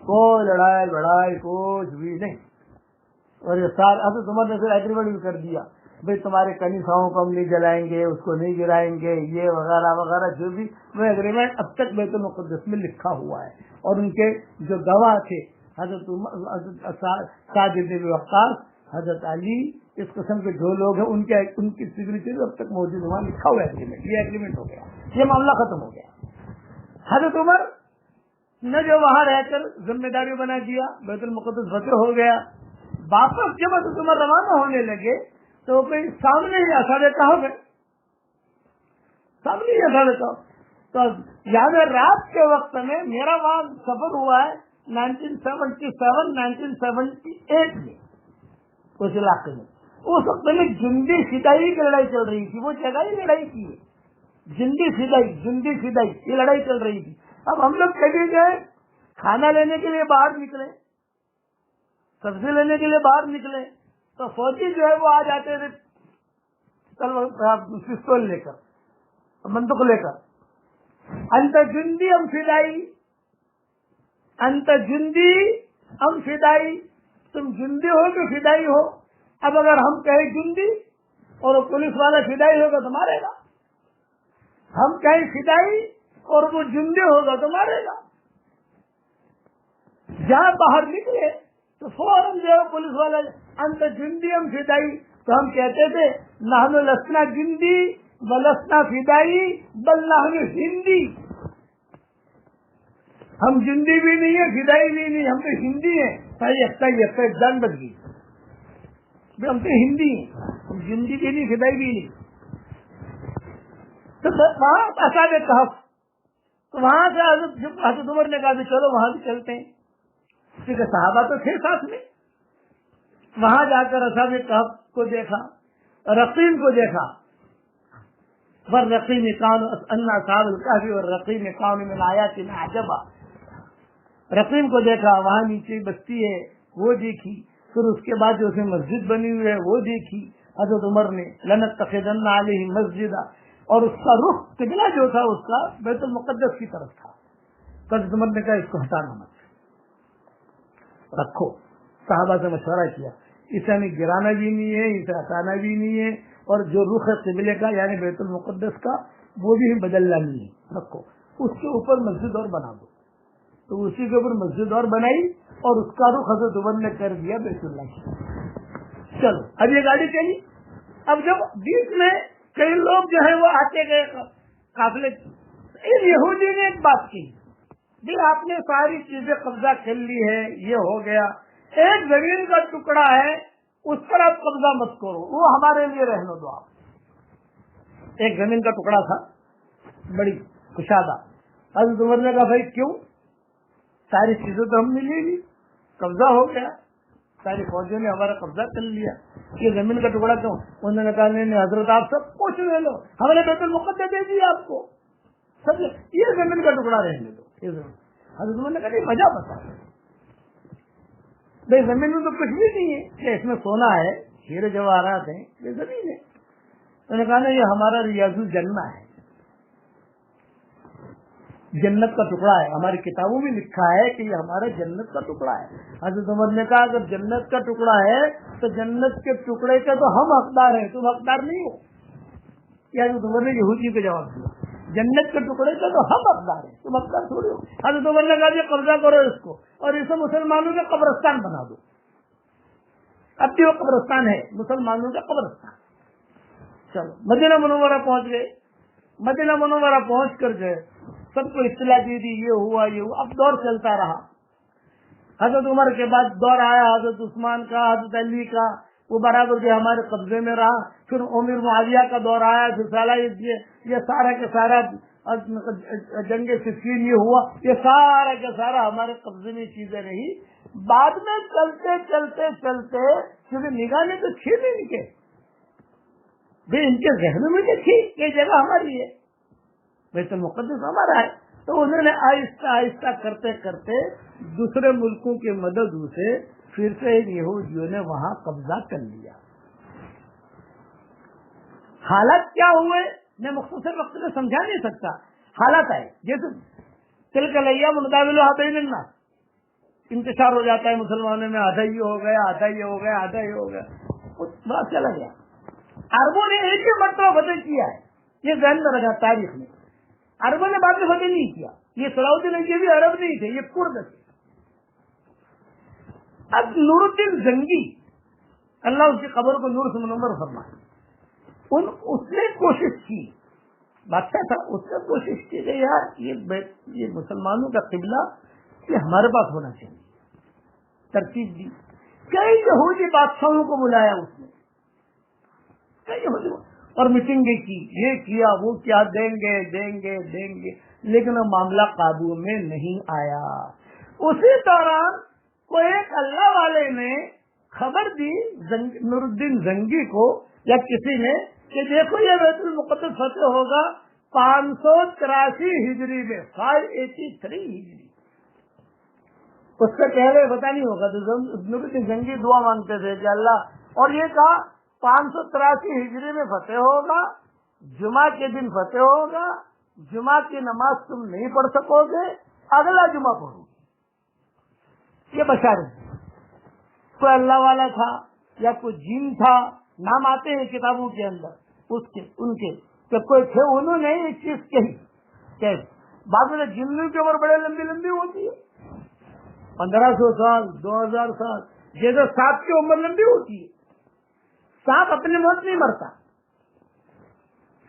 کوئی لڑائی بڑائی کچھ بھی نہیں. اور یہ سارے حضرت عمر نے پھر ایگریمنٹ بھی کر دیا, بھائی تمہارے کنیساؤں کو ہم نہیں جلائیں گے, اس کو نہیں گرائیں گے, یہ وغیرہ وغیرہ جو بھی وہ ایگریمنٹ اب تک بیت المقدس میں لکھا ہوا ہے. اور ان کے جو گواہ تھے حضرت سعد بن وقاص, حضرت علی, اس قسم کے جو لوگ ہیں ان کی سگنیچر اب تک موجود وہاں لکھا ہوا ہے. یہ ایگریمنٹ ہو گیا, یہ معاملہ ختم ہو گیا. حضرت عمر نے جو وہاں رہ کر ذمہ داری بنا دیا, بیت المقدس فتح ہو گیا. واپس جب حضرت عمر روانہ ہونے لگے تو کوئی سامنے ہی اصحاب کہف ہے, سامنے ہی اصحاب کہف. تو یاد ہے رات کے وقت میں میرا وہاں سفر ہوا ہے 1977 1978 میں اس علاقے میں. اس وقت میں جندی فدائی کی لڑائی چل رہی تھی. وہ جگہ ہی لڑائی کی ہے, جندی فدائی یہ لڑائی چل رہی تھی. اب ہم لوگ کبھی گئے کھانا لینے کے لیے باہر نکلے, سبزی لینے کے لیے باہر نکلے تو فوجی جو ہے وہ آ جاتے تھے پستول لے کر, بندوق لے کر. انت جندی ام فدائی, انت جندی ام فدائی, تم جندی ہو کہ فدائی ہو. اب اگر ہم کہیں جندی اور وہ پولیس والا فدائی ہوگا تو مارے گا, ہم کہیں فدائی اور وہ جندی ہوگا تو مارے گا. جہاں باہر نکلے تو فوراً جو ہے پولیس والا انت جندی ام فدائی, تو ہم کہتے تھے نحن لسنا جندی ولسنا فدائی بل نحن ہندی. ہم جندی بھی نہیں ہے فدائی بھی نہیں, ہم تو ہندی ہیں. صحیح جان بچ گئی, ہم تو ہندی ہیں, ہم جندی بھی نہیں فدائی بھی نہیں. تو وہاں اصحاب کہف, تو وہاں سے حضرت عمر نے کہا چلو وہاں بھی چلتے ہیں, کیونکہ صحابہ تو تھے ساتھ میں. وہاں جا کر اصحاب کہف کو دیکھا, رقیم کو دیکھا. والرقیم کان ان اصحاب الکہف والرقیم کان من آیاتنا عجبا. رقیم کو دیکھا, وہاں نیچے بستی ہے وہ دیکھی. پھر اس کے بعد جو اس میں مسجد بنی ہوئی ہے وہ دیکھی حضرت عمر نے, لنتخذن علیہم مسجدا, اور اس کا رخ قبلہ جو تھا اس کا بیت المقدس کی طرف تھا. تو حضرت عمر نے کہا اس کو ہٹانا مت, رکھو. صحابہ سے مشورہ کیا, اسے ہمیں گرانا بھی نہیں ہے, اسے ہٹانا بھی نہیں ہے, اور جو رخ ہے قبلے کا یعنی بیت المقدس کا وہ بھی بدلنا نہیں ہے, رکھو. اس کے اوپر مسجد اور بنا دو. تو اسی کے اوپر مسجد اور بنائی اور اس کا رخ حضرت عمر نے کر دیا بیت اللہ کی. چلو اب یہ گاڑی چلی. اب جب بیچ میں کئی لوگ جو ہے وہ آتے گئے قافلے, ان یہودی نے ایک بات کی, جی آپ نے ساری چیزیں قبضہ کر لی ہے, یہ ہو گیا, ایک زمین کا ٹکڑا ہے اس پر آپ قبضہ مت کرو, وہ ہمارے لیے رہنے دو. آپ ایک زمین کا ٹکڑا تھا بڑی کشادہ. حضرت عمر نے کہا بھائی کیوں؟ ساری چیزیں تو ہم نے لے لی, قبضہ ہو گیا, ساری فوجوں نے ہمارا قبضہ کر لیا, یہ زمین کا ٹکڑا کیوں؟ انہوں نے کہا نہیں حضرت آپ سب کچھ لے لو, ہم نے بیت المقدس دے دیا آپ کو, سب یہ زمین کا ٹکڑا رہنے دو. حضرت عمر نے کہا نہیں وجہ بتا بھائی, زمین میں تو کچھ بھی نہیں ہے, کہ اس میں سونا ہے, ہیرے جواہرات ہیں, یہ زمین ہے. انہوں نے کہا نا یہ ہمارا ریاض الجنہ ہے, جنت کا ٹکڑا ہے, ہماری کتابوں میں لکھا ہے کہ یہ ہمارا جنت کا ٹکڑا ہے. حضرت عمر نے کہا اگر جنت کا ٹکڑا ہے تو جنت کے ٹکڑے کا تو ہم حقدار ہیں, تم حقدار نہیں ہو. یہ حضرت عمر نے یہودی کو جواب دیا, جنت کے ٹکڑے کا تو ہم حقدار ہیں, تم حقدار تھوڑی ہو. حضرت عمر نے کہا یہ قبضہ کرو اس کو اور اسے مسلمانوں کا قبرستان بنا دو. اب بھی وہ قبرستان ہے, مسلمانوں کا قبرستان. چلو مدینہ منورہ پہنچ گئے. مدینہ منورہ پہنچ کر گئے, سب کو اطلاع دی دی, یہ ہوا یہ ہوا. اب دور چلتا رہا. حضرت عمر کے بعد دور آیا حضرت عثمان کا, حضرت علی کا, وہ برابر جو ہمارے قبضے میں رہا. پھر امیر معاویہ کا دور آیا, پھر سالہ یہ سارا کے سارا جنگ صفین یہ ہوا, یہ سارا کا سارا ہمارے قبضے میں چیزیں رہی. بعد میں چلتے چلتے چلتے کیونکہ نگاہ نے تو چھین ان کے ان کے ذہنوں میں دیکھی یہ جگہ ہماری ہے, بیت المقدس ہمارا ہے. تو انہوں نے آہستہ آہستہ کرتے کرتے دوسرے ملکوں کی مدد سے پھر سے یہودیوں نے وہاں قبضہ کر لیا. حالات کیا ہوئے میں مختصر وقت میں سمجھا نہیں سکتا. حالات آئے جیسے تلک الایام نداولها بین الناس, انتشار ہو جاتا ہے مسلمانوں میں, آدھا ہی ہو گیا, آدھا ہی ہو گیا, آدھا ہی ہو گیا, بات چلا گیا. عربوں نے ایک ہی مرتبہ فتح کیا ہے, یہ ذہن میں رکھا تاریخ میں. عربوں نے بعد میں فتح نہیں کیا. یہ صلاح الدین ایوبی عرب نہیں تھے, یہ کرد تھے. اب نور الدین زنگی, اللہ اس کی قبر کو نور سے منور فرمائے, اس نے کوشش کی, بادشاہ تھا, اس نے کوشش کی کہ یار یہ مسلمانوں کا قبلہ یہ ہمارے پاس ہونا چاہیے. ترتیب دی, کئی یہودی بادشاہوں کو بلایا اس نے, کئی یہودی, اور میٹنگیں کی, یہ کیا وہ کیا, دیں گے دیں گے دیں گے, لیکن وہ معاملہ قابو میں نہیں آیا. اسی دوران کوئی ایک اللہ والے نے خبر دی نور الدین زنگی کو یا کسی نے کہ دیکھو یہ بیت المقدس فتح ہوگا 583 ہجری میں, 583 ہجری. اس سے پہلے پتا نہیں ہوگا. تو نور الدین زنگی دعا مانگتے تھے کہ اللہ, اور یہ کہا 583 ہجری میں فتح ہوگا, جمعہ کے دن فتح ہوگا, جمعہ کی نماز تم نہیں پڑھ سکو گے, اگلا جمعہ پڑھو. یہ بشارت. کوئی اللہ والا تھا یا کوئی جن تھا, نام آتے ہیں کتابوں کے اندر اس کے ان کے, کہ کوئی تھے, انہوں نے ایک چیز کہی. بعض میں جنوں کی عمر بڑے لمبی لمبی ہوتی ہے, 1500 سال 2000 سال, جیسے سانپ کی عمر لمبی ہوتی ہے. سانپ اپنے موت نہیں مرتا.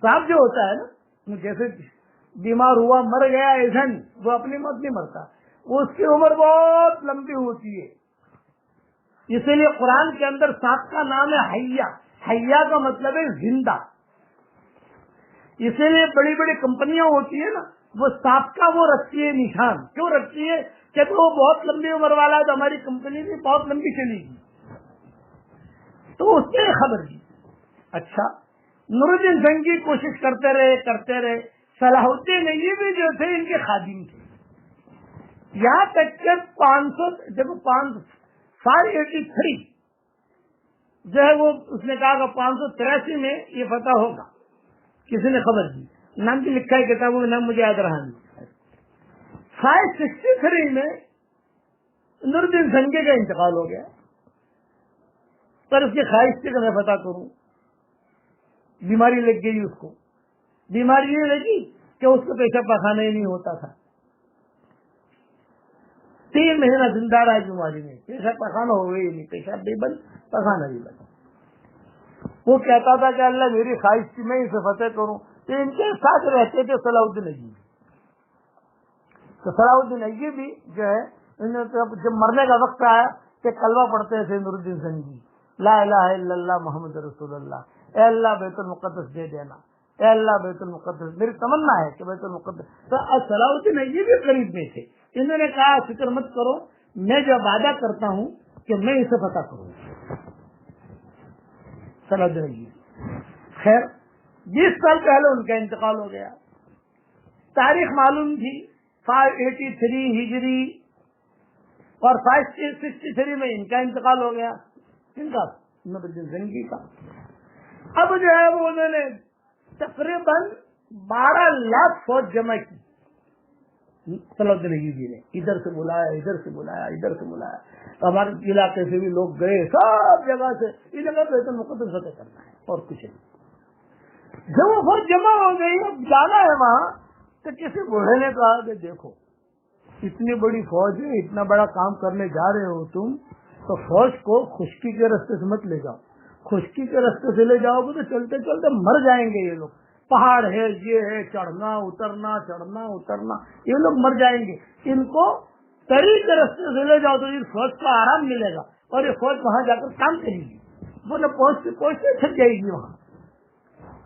سانپ جو ہوتا ہے نا, جیسے بیمار ہوا مر گیا ایسا نہیں, وہ اپنی موت نہیں مرتا, اس کی عمر بہت لمبی ہوتی ہے. اسی لیے قرآن کے اندر سانپ کا نام ہے حیا. حیا کا مطلب ہے زندہ. اسی لیے بڑی بڑی کمپنیاں ہوتی ہیں نا, وہ سانپ کا وہ رکھتی ہے نشان. کیوں رکھتی ہے؟ کہ وہ بہت لمبی عمر والا ہے تو ہماری کمپنی بھی بہت لمبی چلے گی. تو اس نے خبر دی. اچھا, نور الدین زنگی کوشش کرتے رہے. صلاح الدین ایوبی جو تھے ان کے خادم تھے. یہاں تک کہ 583 جو ہے وہ اس نے کہا کہ 583 میں یہ فتح ہوگا. کسی نے خبر دی, نام بھی لکھا ہے کتابوں میں, نام مجھے یاد رہا نہیں. 563 میں نور الدین زنگی کا انتقال ہو گیا. پر اس کی خواہش تھی کہ میں فتح کروں. بیماری لگ گئی اس کو. بیماری یہ لگی کہ اس کو پیشاب پخانا ہی نہیں ہوتا تھا. 3 مہینہ زندہ رہا بیماری میں, پیشاب پخانا ہو گئی نہیں, پیشاب بھی بند, پخانا بھی بند. وہ کہتا تھا کہ اللہ میری خواہش تھی میں اسے فتح کروں. تو ان کے ساتھ رہتے تھے صلاح الدین ایوبی. تو صلاح الدین ایوبی جو ہے جب مرنے کا وقت آیا کہ کلمہ پڑھتے تھے نور الدین زنگی, لا الہ الا اللہ محمد رسول اللہ, اے اللہ بیت المقدس دے دینا, اے اللہ بیت المقدس، میری تمنا ہے کہ بیت المقدس. تو صلاح الدین ایوبی قریب میں تھے. انہوں نے کہا فکر مت کرو، میں جو وعدہ کرتا ہوں کہ میں اسے فتح کروں گا. صلاح الدین ایوبی خیر 20 سال پہلے ان کا انتقال ہو گیا. تاریخ معلوم تھی 583 ہجری اور 563 میں ان کا انتقال ہو گیا. ان کا نور الدین زنگی کا. اب جو ہے وہ انہوں نے تقریباً 12 لاکھ فوج جمع کی. صلاح الدین ایوبی نے ادھر سے بلایا، ادھر سے بلایا، ادھر سے بلایا. تو ہمارے علاقے سے بھی لوگ گئے، سب جگہ سے یہ جگہ بیت المقدس فتح کرنا ہے اور کچھ نہیں. جب وہ فوج جمع ہو گئی، اب جانا ہے وہاں، تو کسی بوڑھے نے کہا کہ دیکھو اتنی بڑی فوج ہے، اتنا بڑا کام کرنے جا رہے ہو تم، تو فوج کو خشکی کے راستے سے مت لے جاؤ. خشکی کے راستے سے لے جاؤ گے تو چلتے چلتے مر جائیں گے یہ لوگ. پہاڑ ہے، یہ ہے، چڑھنا اترنا، چڑھنا اترنا، یہ لوگ مر جائیں گے. ان کو تری کے راستے سے لے جاؤ تو یہ فوج کو آرام ملے گا اور یہ فوج وہاں جا کر کام کرے گی. وہ نہ پہنچتے تھک جائے گی وہاں.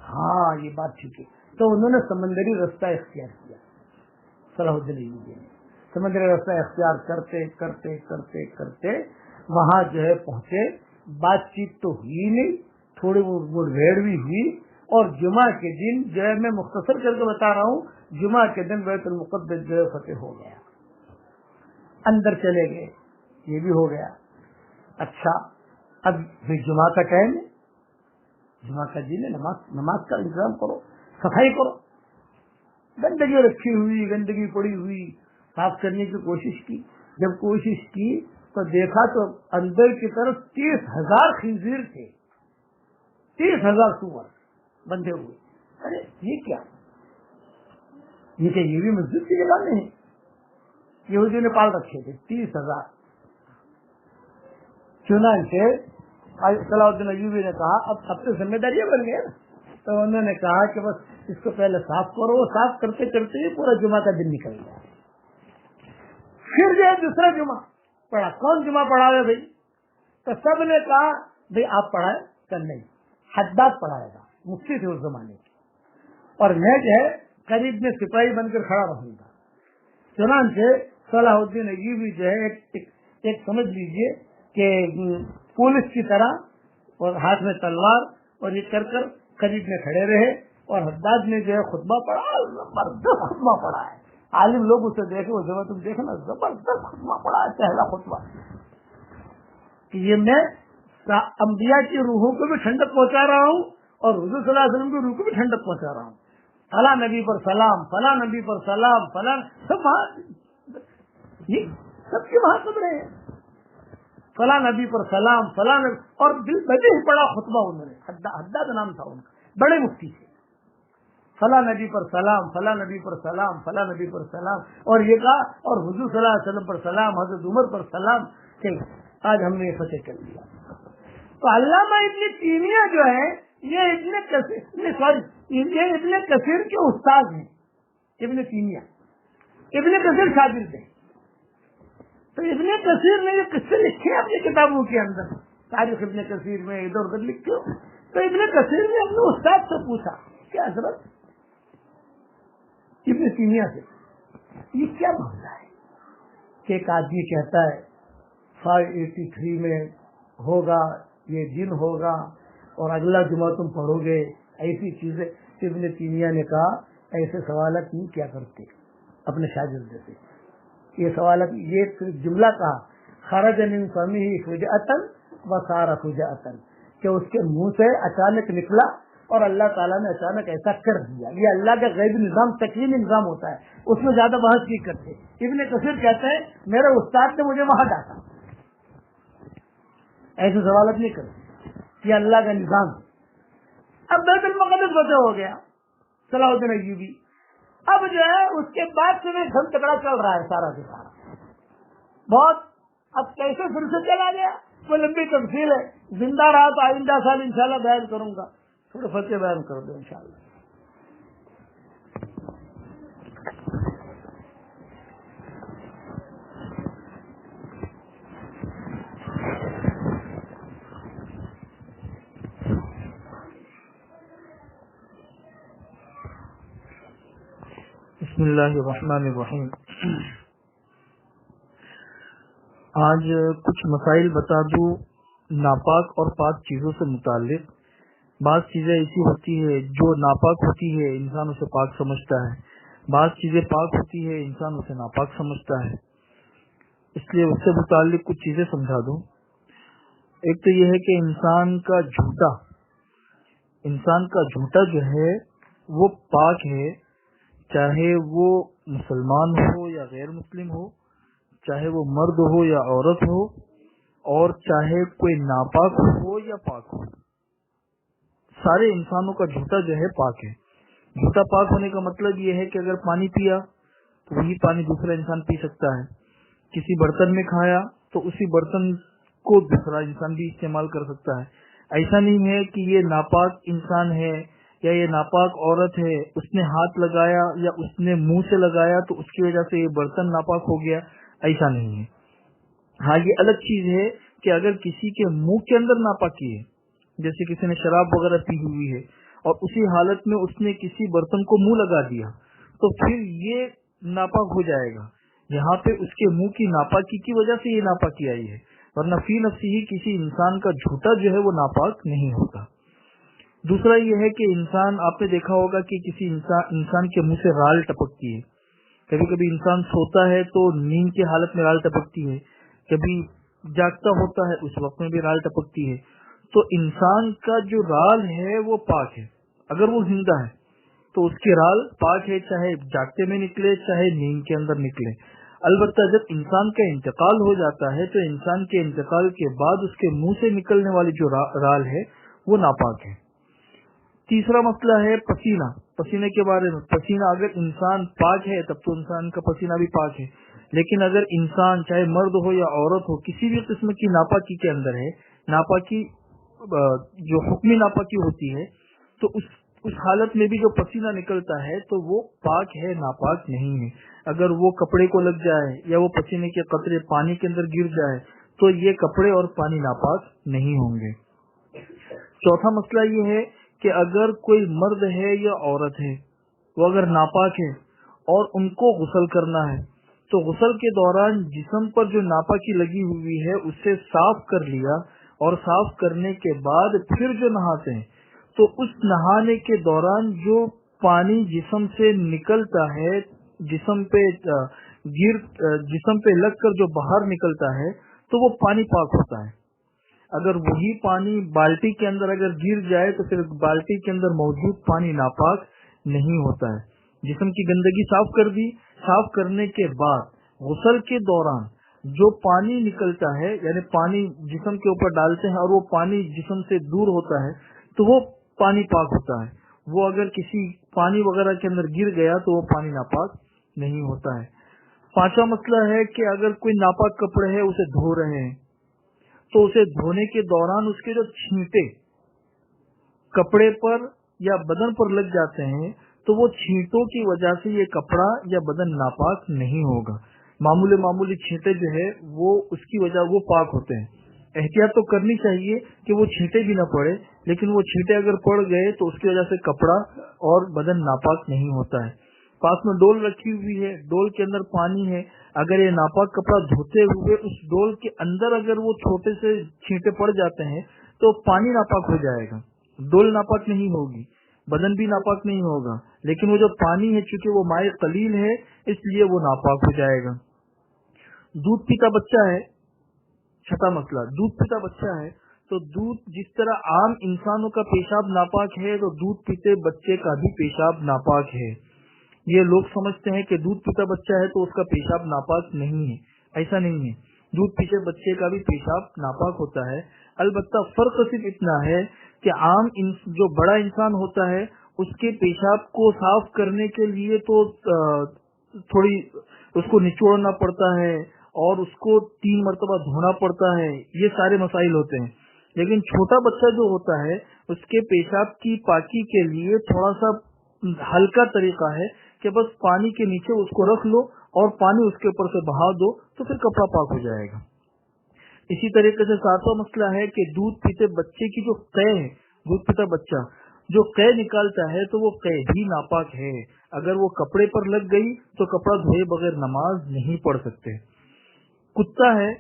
ہاں یہ بات ٹھیک ہے. تو انہوں نے سمندری رستہ اختیار کیا. صلاح الدین ایوبی نے سمندری رستہ اختیار کرتے کرتے کرتے کرتے وہاں جو ہے پہنچے. بات چیت تو ہوئی نہیں، تھوڑی مڑ بھیڑ بھی ہوئی. اور جمعہ کے دن جو ہے میں مختصر کر کے بتا رہا ہوں، جمعہ کے دن بیت المقدس جو ہے فتح ہو گیا. اندر چلے گئے، یہ بھی ہو گیا. اچھا اب جمعہ کا ٹائم ہے، جمعہ کا دن ہے، نماز کا انتظام کرو، صفائی کرو. گندگی رکھی ہوئی، گندگی پڑی ہوئی، صاف کرنے کی کوشش کی. جب کوشش کی تو دیکھا تو اندر کی طرف 30,000 خنزیر تھے، 30,000 سور بندھے ہوئے. ارے یہ کیا، یہ کہ یہ بھی مسجد کی جگہ نہیں، یہودیوں نے پال رکھے تھے 30,000. چنانچہ صلاح الدین ایوبی نے کہا اب تو ذمہ داریاں بن گئے نا. تو انہوں نے کہا کہ بس اس کو پہلے صاف کرو. صاف کرتے کرتے ہی پورا جمعہ کا دن نکل گیا. پھر جو دوسرا جمعہ پڑھا. کون جمعہ پڑھا ہے بھائی؟ تو سب نے کہا بھائی آپ پڑھائے کہ نہیں، حداد پڑھائے گا، مفتی تھے اس زمانے کے، اور میں جو ہے قریب میں سپاہی بن کر کھڑا رہوں گا. چنانچہ صلاح الدین ایوبی جو ہے ایک سمجھ لیجئے کہ پولیس کی طرح اور ہاتھ میں تلوار اور یہ کر کر قریب میں کھڑے رہے. اور حداد نے جو ہے خطبہ پڑھا، زبردست خطبہ پڑھا ہے. عالم لوگ اسے دیکھے، اس جگہ تم دیکھنا زبردست خطبہ پڑھا ہے، پہلا خطبہ کہ یہ میں انبیاء کی روحوں کو بھی ٹھنڈک پہنچا رہا ہوں اور حضور صلی اللہ علیہ وسلم کی روح کو بھی ٹھنڈک پہنچا رہا ہوں. فلاں نبی پر سلام، فلاں نبی پر سلام، فلاں سب وہاں، یہ سب کے وہاں سب رہے ہیں. فلاں نبی پر سلام، فلاں نبی، اور دل بجے ہی پڑا خطبہ انہوں نے. حداد نام تھا ان کا، بڑے مفتی تھے. فلاں نبی پر سلام، فلاں نبی پر سلام، فلاں نبی پر سلام، اور یہ کہا اور حضور صلی اللہ علیہ وسلم پر سلام، حضرت عمر پر سلام کہ آج ہم نے یہ فتح کر لیا. تو علامہ ابن تیمیہ جو ہے یہ ابن کثیر کے استاد ہیں. ابن تیمیہ ابن کثیر شاگرد ہیں. تو ابن کثیر نے یہ قصے لکھے اپنی کتابوں کے اندر، تاریخ ابن کثیر میں ادھر ادھر لکھے. تو ابن کثیر نے اپنے استاد سے پوچھا کہ حضرت ابن تیمیہ سے یہ کیا معاملہ ہے کہ ایک آدمی کہتا ہے 583 میں ہوگا، یہ دن ہوگا اور اگلا جمعہ تم پڑھو گے، ایسی چیزیں. ابن تیمیہ نے کہا ایسے سوالات نہیں کیا کرتے اپنے شاگرد سے. یہ سوالات، یہ جملہ کہا خرج من فمہ فجأۃ وصار فجأۃ، کہ اس کے منہ سے اچانک نکلا اور اللہ تعالیٰ نے اچانک ایسا کر دیا. یہ اللہ کا غیبی نظام، تکوینی نظام ہوتا ہے، اس میں زیادہ بحث نہیں کرتے. ابن کثیر کہتے ہیں میرے استاد نے مجھے وہاں ڈالا، ایسے سوالات نہیں کرتے، یہ اللہ کا نظام. اب بیت المقدس فتح ہو گیا صلاح الدین ایوبی. اب جو ہے اس کے بعد سے میں گھن تکڑا چل رہا ہے سارا سے سارا بہت. اب کیسے پھر سے چلا گیا وہ لمبی تفصیل ہے. زندہ رہا تو آئندہ سال انشاءاللہ بیان کروں گا. تھوڑے فتح بیان کر دو انشاءاللہ. بسم اللہ الرحمن الرحیم. آج کچھ مسائل بتا دوں ناپاک اور پاک چیزوں سے متعلق. بعض چیزیں ایسی ہوتی ہے جو ناپاک ہوتی ہے، انسان اسے پاک سمجھتا ہے. بعض چیزیں پاک ہوتی ہے، انسان اسے ناپاک سمجھتا ہے. اس لیے اس سے متعلق کچھ چیزیں سمجھا دوں. ایک تو یہ ہے کہ انسان کا جھوٹا جو ہے وہ پاک ہے، چاہے وہ مسلمان ہو یا غیر مسلم ہو، چاہے وہ مرد ہو یا عورت ہو، اور چاہے کوئی ناپاک ہو یا پاک ہو. سارے انسانوں کا جھوٹا جو ہے پاک ہے. جھوٹا پاک ہونے کا مطلب یہ ہے کہ اگر پانی پیا تو وہی پانی دوسرا انسان پی سکتا ہے. کسی برتن میں کھایا تو اسی برتن کو دوسرا انسان بھی استعمال کر سکتا ہے. ایسا نہیں ہے کہ یہ ناپاک انسان ہے یا یہ ناپاک عورت ہے، اس نے ہاتھ لگایا یا اس نے منہ سے لگایا تو اس کی وجہ سے یہ برتن ناپاک ہو گیا. ایسا نہیں ہے. ہاں یہ الگ چیز ہے کہ اگر کسی کے منہ کے اندر ناپاکی ہے، جیسے کسی نے شراب وغیرہ پی ہوئی ہے اور اسی حالت میں اس نے کسی برتن کو منہ لگا دیا تو پھر یہ ناپاک ہو جائے گا. یہاں پہ اس کے منہ کی ناپاکی کی وجہ سے یہ ناپاکی آئی ہے، ورنہ فی نفسی ہی کسی انسان کا جھوٹا جو ہے وہ ناپاک نہیں ہوتا. دوسرا یہ ہے کہ انسان، آپ نے دیکھا ہوگا کہ کسی انسان کے منہ سے رال ٹپکتی ہے. کبھی کبھی انسان سوتا ہے تو نیند کی حالت میں رال ٹپکتی ہے، کبھی جاگتا ہوتا ہے اس وقت میں بھی رال ٹپکتی ہے. تو انسان کا جو رال ہے وہ پاک ہے. اگر وہ زندہ ہے تو اس کی رال پاک ہے، چاہے جاگتے میں نکلے چاہے نیند کے اندر نکلے. البتہ جب انسان کا انتقال ہو جاتا ہے تو انسان کے انتقال کے بعد اس کے منہ سے نکلنے والی جو رال ہے وہ ناپاک ہے. تیسرا مسئلہ ہے پسینے کے بارے میں. پسینہ اگر انسان پاک ہے تب تو انسان کا پسینہ بھی پاک ہے، لیکن اگر انسان چاہے مرد ہو یا عورت ہو کسی بھی قسم کی ناپاکی کے اندر ہے، ناپاکی جو حکمی ناپاکی ہوتی ہے، تو اس حالت میں بھی جو پسینہ نکلتا ہے تو وہ پاک ہے، ناپاک نہیں ہے. اگر وہ کپڑے کو لگ جائے یا وہ پسینے کے قطرے پانی کے اندر گر جائے تو یہ کپڑے اور پانی ناپاک نہیں ہوں گے. چوتھا مسئلہ یہ ہے کہ اگر کوئی مرد ہے یا عورت ہے وہ اگر ناپاک ہے اور ان کو غسل کرنا ہے تو غسل کے دوران جسم پر جو ناپاکی لگی ہوئی ہے اسے صاف کر لیا، اور صاف کرنے کے بعد پھر جو نہاتے ہیں تو اس نہانے کے دوران جو پانی جسم سے نکلتا ہے، جسم پہ لگ کر جو باہر نکلتا ہے تو وہ پانی پاک ہوتا ہے. اگر وہی پانی بالٹی کے اندر اگر گر جائے تو پھر بالٹی کے اندر موجود پانی ناپاک نہیں ہوتا ہے. جسم کی گندگی صاف کر دی، صاف کرنے کے بعد غسل کے دوران جو پانی نکلتا ہے، یعنی پانی جسم کے اوپر ڈالتے ہیں اور وہ پانی جسم سے دور ہوتا ہے تو وہ پانی پاک ہوتا ہے. وہ اگر کسی پانی وغیرہ کے اندر گر گیا تو وہ پانی ناپاک نہیں ہوتا ہے. پانچواں مسئلہ ہے کہ اگر کوئی ناپاک کپڑے ہے اسے دھو رہے ہیں تو اسے دھونے کے دوران اس کے جو چھینٹے کپڑے پر یا بدن پر لگ جاتے ہیں تو وہ چھینٹوں کی وجہ سے یہ کپڑا یا بدن ناپاک نہیں ہوگا. معمولی چھینٹے جو ہے وہ اس کی وجہ وہ پاک ہوتے ہیں. احتیاط تو کرنی چاہیے کہ وہ چھینٹے بھی نہ پڑے، لیکن وہ چھینٹے اگر پڑ گئے تو اس کی وجہ سے کپڑا اور بدن ناپاک نہیں ہوتا ہے. پاس میں ڈول رکھی ہوئی ہے، ڈول کے اندر پانی ہے، اگر یہ ناپاک کپڑا دھوتے ہوئے اس ڈول کے اندر اگر وہ چھوٹے سے چھینٹے پڑ جاتے ہیں تو پانی ناپاک ہو جائے گا، ڈول ناپاک نہیں ہوگی، بدن بھی ناپاک نہیں ہوگا، لیکن وہ جو پانی ہے چونکہ وہ مائع قلیل ہے اس لیے وہ ناپاک ہو جائے گا. دودھ پیتا بچہ ہے، چھٹا مسئلہ، دودھ پیتا بچہ ہے تو دودھ جس طرح عام انسانوں کا پیشاب ناپاک ہے تو دودھ پیتے بچے کا بھی پیشاب ناپاک ہے. یہ لوگ سمجھتے ہیں کہ دودھ پیتا بچہ ہے تو اس کا پیشاب ناپاک نہیں ہے. ایسا نہیں ہے، دودھ پیتے بچے کا بھی پیشاب ناپاک ہوتا ہے. البتہ فرق صرف اتنا ہے کہ عام جو بڑا انسان ہوتا ہے اس کے پیشاب کو صاف کرنے کے لیے تو تھوڑی اس کو نچوڑنا پڑتا ہے اور اس کو 3 مرتبہ دھونا پڑتا ہے، یہ سارے مسائل ہوتے ہیں. لیکن چھوٹا بچہ جو ہوتا ہے اس کے پیشاب کی پاکی کے لیے تھوڑا سا ہلکا طریقہ ہے کہ بس پانی کے نیچے اس کو رکھ لو اور پانی اس کے اوپر سے بہا دو تو پھر کپڑا پاک ہو جائے گا. اسی طریقے سے 7واں مسئلہ ہے کہ دودھ پیتے بچے کی جو قے ہے، دودھ پیتا بچہ جو قے نکالتا ہے تو وہ قے بھی ناپاک ہے. اگر وہ کپڑے پر لگ گئی تو کپڑا دھوئے بغیر نماز نہیں پڑھ سکتے. کتا ہے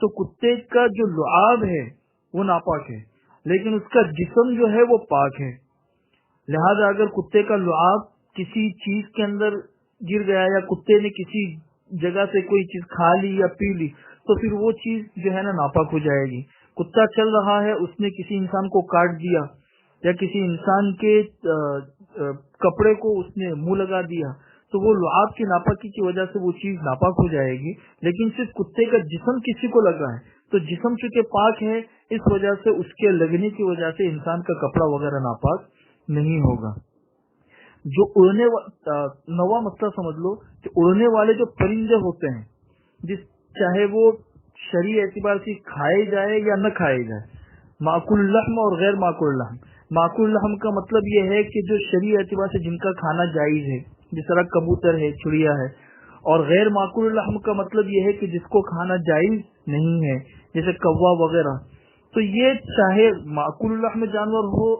تو کتے کا جو لعاب ہے وہ ناپاک ہے، لیکن اس کا جسم جو ہے وہ پاک ہے. لہذا اگر کتے کا لعاب کسی چیز کے اندر گر گیا یا کتے نے کسی جگہ سے کوئی چیز کھا لی یا پی لی تو پھر وہ چیز جو ہے نا ناپاک ہو جائے گی. کتا چل رہا ہے، اس نے کسی انسان کو کاٹ دیا یا کسی انسان کے کپڑے کو اس نے منہ لگا دیا تو وہ لعاب کی ناپاکی کی وجہ سے وہ چیز ناپاک ہو جائے گی. لیکن صرف کتے کا جسم کسی کو لگا ہے تو جسم چونکہ پاک ہے، اس وجہ سے اس کے لگنے کی وجہ سے انسان کا کپڑا وغیرہ ناپاک نہیں ہوگا. جو اڑنے نواں مسئلہ سمجھ لو کہ اڑنے والے جو پرندے ہوتے ہیں، چاہے وہ شرعی اعتبار سے کھائے جائے یا نہ کھائے جائے، معقول اللحم اور غیر معقول اللحم. معقول اللحم کا مطلب یہ ہے کہ جو شرعی اعتبار سے جن کا کھانا جائز ہے، جس طرح کبوتر ہے، چڑیا ہے. اور غیر معقول اللحم کا مطلب یہ ہے کہ جس کو کھانا جائز نہیں ہے، جیسے کوا وغیرہ. تو یہ چاہے معقول اللحم جانور ہو،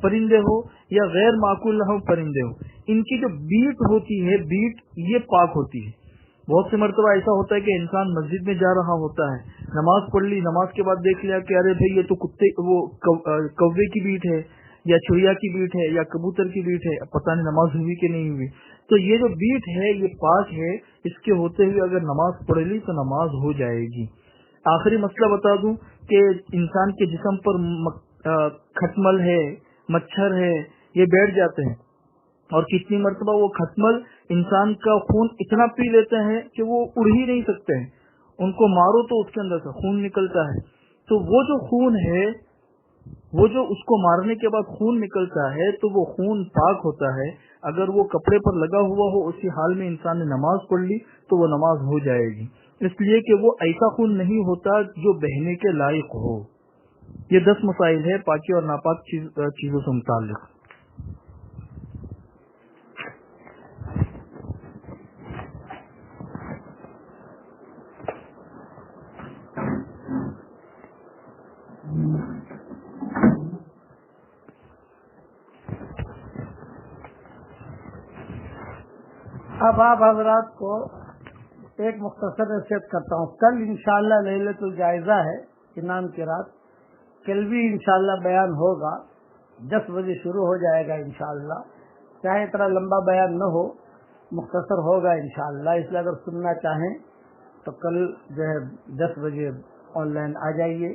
پرندے ہو، یا غیر معقول اللحم پرندے ہو، ان کی جو بیٹ ہوتی ہے، بیٹ یہ پاک ہوتی ہے. بہت سے مرتبہ ایسا ہوتا ہے کہ انسان مسجد میں جا رہا ہوتا ہے، نماز پڑھ لی، نماز کے بعد دیکھ لیا کہ ارے بھائی یہ تو کوے کی بیٹ ہے یا چڑیا کی بیٹ ہے یا کبوتر کی بیٹ ہے، پتہ نہیں نماز ہوئی کہ نہیں ہوئی. تو یہ جو بیٹ ہے یہ پاک ہے، اس کے ہوتے ہوئے اگر نماز پڑھ لی تو نماز ہو جائے گی. آخری مسئلہ بتا دوں کہ انسان کے جسم پر کھٹمل ہے، مچھر ہے، یہ بیٹھ جاتے ہیں اور کتنی مرتبہ وہ کھٹمل انسان کا خون اتنا پی لیتے ہیں کہ وہ اڑ ہی نہیں سکتے ہیں. ان کو مارو تو اس کے اندر سے خون نکلتا ہے. تو وہ جو خون ہے، وہ جو اس کو مارنے کے بعد خون نکلتا ہے تو وہ خون پاک ہوتا ہے. اگر وہ کپڑے پر لگا ہوا ہو، اسی حال میں انسان نے نماز پڑھ لی تو وہ نماز ہو جائے گی، اس لیے کہ وہ ایسا خون نہیں ہوتا جو بہنے کے لائق ہو. یہ 10 مسائل ہے پاکی اور ناپاک چیزوں سے متعلق. اب آپ حضرات کو ایک مختصر نصیحت کرتا ہوں. کل انشاءاللہ لیلۃ الجائزہ ہے، انعام کی رات. کل بھی انشاءاللہ بیان ہوگا، 10 بجے شروع ہو جائے گا انشاءاللہ. چاہے اتنا لمبا بیان نہ ہو، مختصر ہوگا انشاءاللہ. اس لیے اگر سننا چاہیں تو کل جو ہے 10 بجے آن لائن آ جائیے.